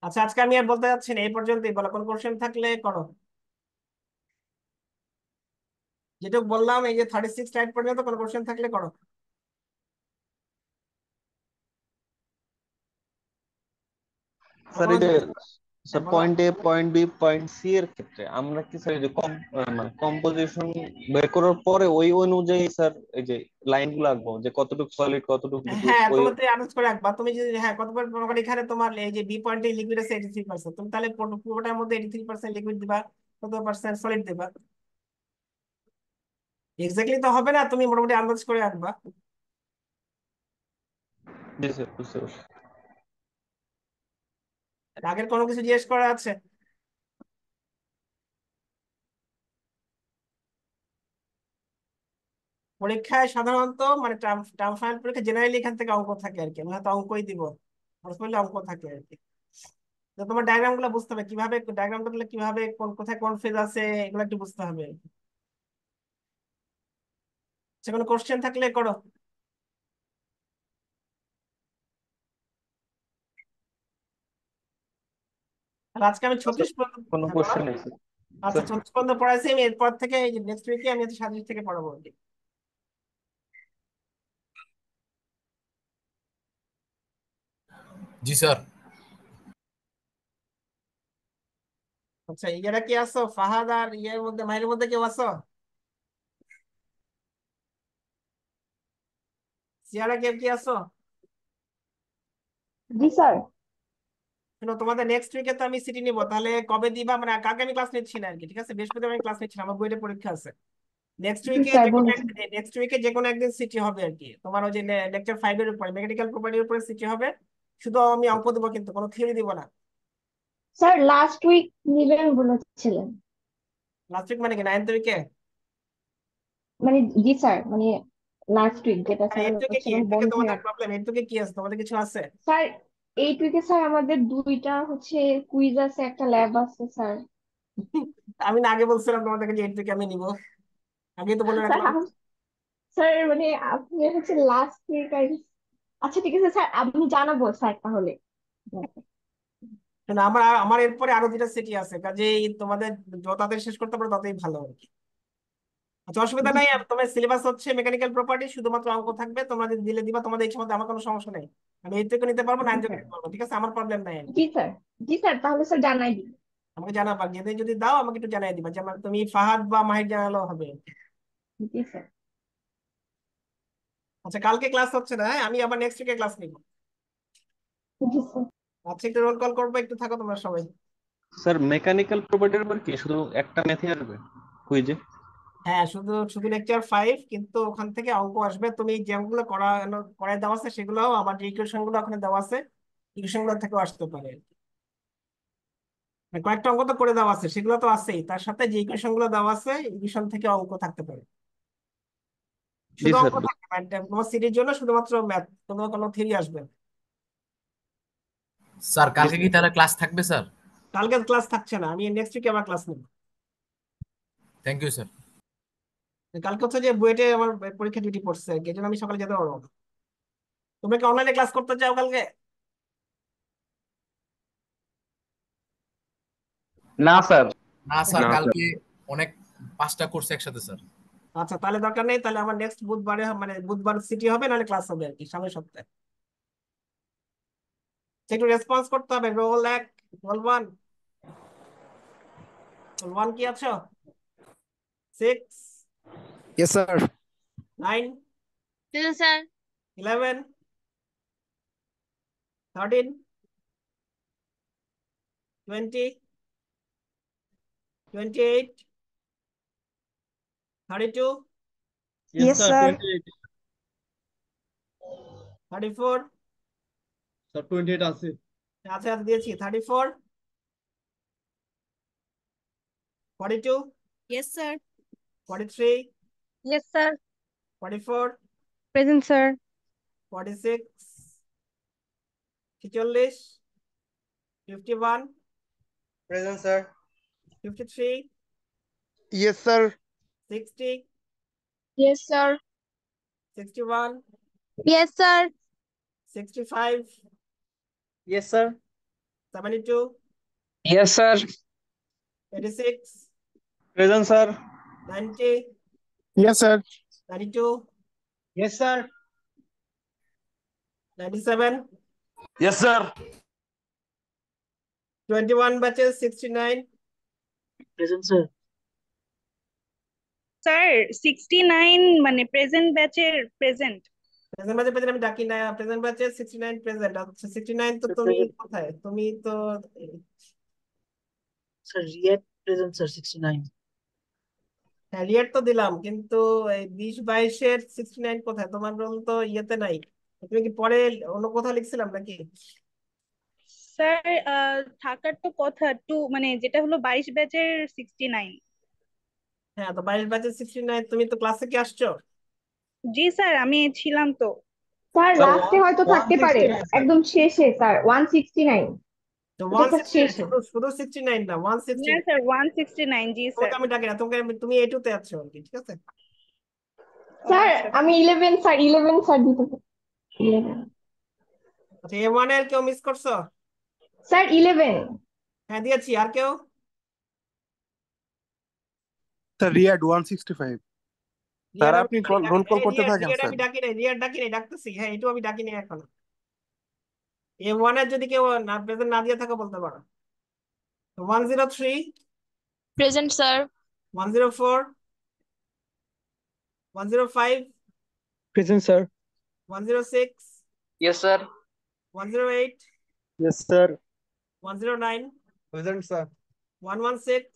আচ্ছা, আজকে আমি আর বলতে যাচ্ছি না, এই পর্যন্তই বলো। কোন কোশ্চেন থাকলে করো। যেটুকু বললাম এই যে 36 টাইপ পর্যন্ত কোন কোশ্চেন থাকলে করো। আর স্যার কোনো এই যে জিজ্ঞেস- স্যার হ্যাঁ, বলো। পয়েন্ট এ পয়েন্ট বি পয়েন্ট সি এর ক্ষেত্রে আমরা কি স্যার এই যে মানে কম্পোজিশন বের করার পরে ওই অনুযায়ী স্যার এই যে লাইন গুলো আঁকবো যে কতটুকু সলিড কতটুকু লিকুইড হ্যাঁ, ওই। তুমি তো আন্দাজ করে রাখবা। তুমি যদি, হ্যাঁ, কত পরিমাণ এখানে তোমার এই যে বি পয়েন্টে লিকুইড আছে 83%, তুমি তাহলে পুরোটার মধ্যে 83% লিকুইড দিবা, কত পার্সেন্ট সলিড দিবা। এক্স্যাক্টলি তো হবে না, তুমি মোটামুটি আন্দাজ করে রাখবা। জি স্যার, বুঝতে পারছি। আগের কোনো কিছু জিজ্ঞেস করা আছে? পরীক্ষায় সাধারণত মানে টার্ম টার্ম ফাইনাল পরীক্ষা জেনারেলি এখান থেকে অঙ্ক থাকে আর কি, আমি হয়তো অঙ্কই দিব, পড়লে অঙ্ক থাকে আর কি। তো তোমার ডায়াগ্রাম গুলো বুঝতে হবে, কিভাবে ডায়াগ্রাম গুলো কিভাবে কোন কোথায় কোন ফেজ আছে, এগুলো একটু বুঝতে হবে। সে কোনো কোশ্চেন থাকলে করো। আর আজকে আমি স্যার 36 পর্যন্ত, কোনো হ্যাঁ, বলো। কোশ্চেন নেই স্যার। আচ্ছা, স্যার 36 পর্যন্ত পড়াইছি আমি, এরপর থেকে এই যে নেক্সট উইকে আমি 27 থেকে পড়াবো আর কি। জি স্যার। আচ্ছা, ইয়ারা কি আছো? ফাহাদ আর ইয়ের মধ্যে, মায়ের মধ্যে কেউ আছো? সিয়ারা কেউ কি আছো? জি স্যার। শোনো, তোমাদের নেক্সট উইকে তো আমি সিটি নিবো, তাহলে কবে দিবা? মানে কালকে আমি ক্লাস নিচ্ছি না আর কি, ঠিক আছে? বৃহস্পতিবার আমি ক্লাস নিচ্ছি না, আমার বইটা পরীক্ষা আছে। নেক্সট জি উইকে স্যার যে কোনো বলছি। নেক্সট উইকে যে কোনো একদিন সিটি হবে আর কি, তোমার ওই যে লেকচার 5 এর উপরে মেকানিক্যাল প্রপার্টির উপরে সিটি হবে। শুধু আমি অঙ্ক দেবো, কিন্তু কোনো থিওরি দিব না। স্যার লাস্ট উইক নিবেন বলেছিলেন। লাস্ট উইক মানে কি, 9th উইকে? মানে জি স্যার, মানে লাস্ট উইক যেটা আর স্যার 8th উইকে কি, হচ্ছে মানে 8th উইকে বন্ধের তোমাদের আগে। প্রবলেম? 8th উইকে কি আছে, তোমাদের কিছু আছে? স্যার এই উইকে স্যার আমাদের দুইটা হচ্ছে কুইজ আছে, একটা ল্যাব আছে স্যার। আমি না আগে বলছিলাম তোমাদেরকে যে 8th উইকে আমি নিবো, আগেই তো বলে স্যার রাখলাম। স্যার মানে আপনি হচ্ছে লাস্ট উইক আর আচ্ছা ঠিক আছে স্যার, আমি জানাবো স্যার তাহলে। না, আমার আমার এরপরে আরো 2টা সিটি আছে, কাজেই তোমাদের যত তাড়াতাড়ি শেষ করতে পারো ততই ভালো আর কি। আচ্ছা, অসুবিধা জি নাই। আর তোমার সিলেবাস হচ্ছে মেকানিক্যাল প্রপার্টি, শুধুমাত্র অঙ্ক থাকবে, তোমরা যদি দিলে দিবা, তোমাদের ইচ্ছা মতো, আমার কোনো সমস্যা নেই। আমি 8th থেকে নিতে পারবো, জি 9th থেকে স্যার। নিতে পারবো, ঠিক আছে? আমার প্রবলেম নাই আর কি। জি স্যার। জি স্যার তাহলে স্যার জানাই দিন। আমাকে জানাবা, যেদিন যদি দাও আমাকে একটু জানাই দিবা, যেমন তুমি ফাহাদ বা মাহির জানালেও হবে। জি স্যার। আচ্ছা, কালকে ক্লাস হচ্ছে না, হ্যাঁ? আমি আবার নেক্সট উইকে ক্লাস নিব। জি স্যার। আচ্ছা, একটু রোল কল করবো, একটু থাকো তোমরা সবাই। স্যার মেকানিক্যাল প্রপার্টির উপর কি শুধু একটা ম্যাথই আসবে কুইজে? হ্যাঁ, শুধু শুধু লেকচার 5, কিন্তু ওখান থেকে অঙ্ক আসবে। তুমি যেগুলো করায় দেওয়া আছে সেগুলো, আমার যে ইকুয়েশন গুলো ওখানে দেওয়া আছে, ইকুয়েশন গুলো থেকেও আসতে পারে। মানে কয়েকটা অঙ্ক তো করে দেওয়া আছে, সেগুলো তো আছেই, তার সাথে যে ইকুয়েশন গুলো দেওয়া আছে, ইকুয়েশন থেকে অঙ্ক থাকতে পারে। জি শুধু স্যার। অঙ্ক থাকবে না, তোমার সিটির জন্য শুধুমাত্র ম্যাথ, কোনো থিওরি আসবে না। স্যার জি কালকে কি তাহলে ক্লাস থাকবে স্যার? কালকে ক্লাস থাকছে না, আমি নেক্সট উইকে আবার ক্লাস নেব। Thank you sir. কালকে হচ্ছে যে বুয়েটে আমার পরীক্ষা ডিউটি পড়ছে আর কি, এই জন্য আমি সকালে যেতে পারবো না। তোমরা কি অনলাইনে ক্লাস করতে চাও কালকে? না স্যার। না স্যার, না স্যার। কালকে অনেক 5টা কোর্স একসাথে স্যার। আচ্ছা, তাহলে দরকার নেই, তাহলে আমার নেক্সট বুধবারে মানে বুধবার সিটি হবে, নাহলে ক্লাস হবে আর কি, সামনের সপ্তাহে। একটু রেসপন্স করতে হবে। রোল 1, রোল 1, রোল 1 কি আছো? 6, Yes, sir. 9, Present, sir. 11, 13, 20, 28, 32, Yes, sir. 34, Sir, 28 আছে। আচ্ছা আচ্ছা দিয়েছি, 34, 42, Yes, sir. 43, Yes, sir. 44, Present, sir. 46, 46, 51, Present, sir. 53, Yes, sir. 60, Yes, sir. 61, Yes, sir. 65, Yes, sir. 72, Yes, sir. 86, present sir 90, Yes, sir. 92, Yes, sir. 97, Yes, sir. 21 batches, 69, Present, sir. Sir 69 মানে present ব্যাচের present. Present ব্যাচে present আমি ডাকি না, present ব্যাচে 69 present. আচ্ছা 69 তো Sir, তুমি present. কোথায়? তুমি তো Sir, yet present, sir. 69. হ্যাঁ রিয়েট তো দিলাম, কিন্তু এই 20 22-এর 69 কোথায়? তোমার রোল তো ইয়েতে নাই। তুমি কি পরে অন্য কোথাও লিখছিলাম নাকি? স্যার থাকার তো কথা টু মানে যেটা হলো 22 ব্যাচের 69। হ্যাঁ তো 22 ব্যাচের 69। তুমি তো ক্লাসে কি আসছো? জি স্যার আমি ছিলাম তো। স্যার স্যার লাস্টে হয়তো থাকতে পারে, 169, sir. একদম শেষে স্যার 169। তো এটা স্যার 169 শেষে। শুধু শুধু 69 না, না 169। স্যার 169 জি স্যার। তোমাকে আমি ডাকি না, তুমি A2 তে আছো আর কি, ঠিক আছে? স্যার আমি 11 স্যার, 11 স্যার দিতে পারি। 11 আচ্ছা A1 এর কেউ মিস করছো? স্যার 11। হ্যাঁ দিয়েছি। আর কেউ? Sir, Riyadh 165. স্যার আপনি রোল কল করতে থাকেন রিয়াড স্যার। আমি ডাকি নাই, রিয়াড ডাকি নাই, ডাকতেছি। হ্যাঁ এটু আমি ডাকি নাই এখন। A1 এর যদি কেউ না প্রেজেন্ট না দিয়ে থাকে বলতে পারো। 103, present sir. 104, 105, present sir. 106, Yes, sir. 108, Yes, sir. 109, present sir. 116,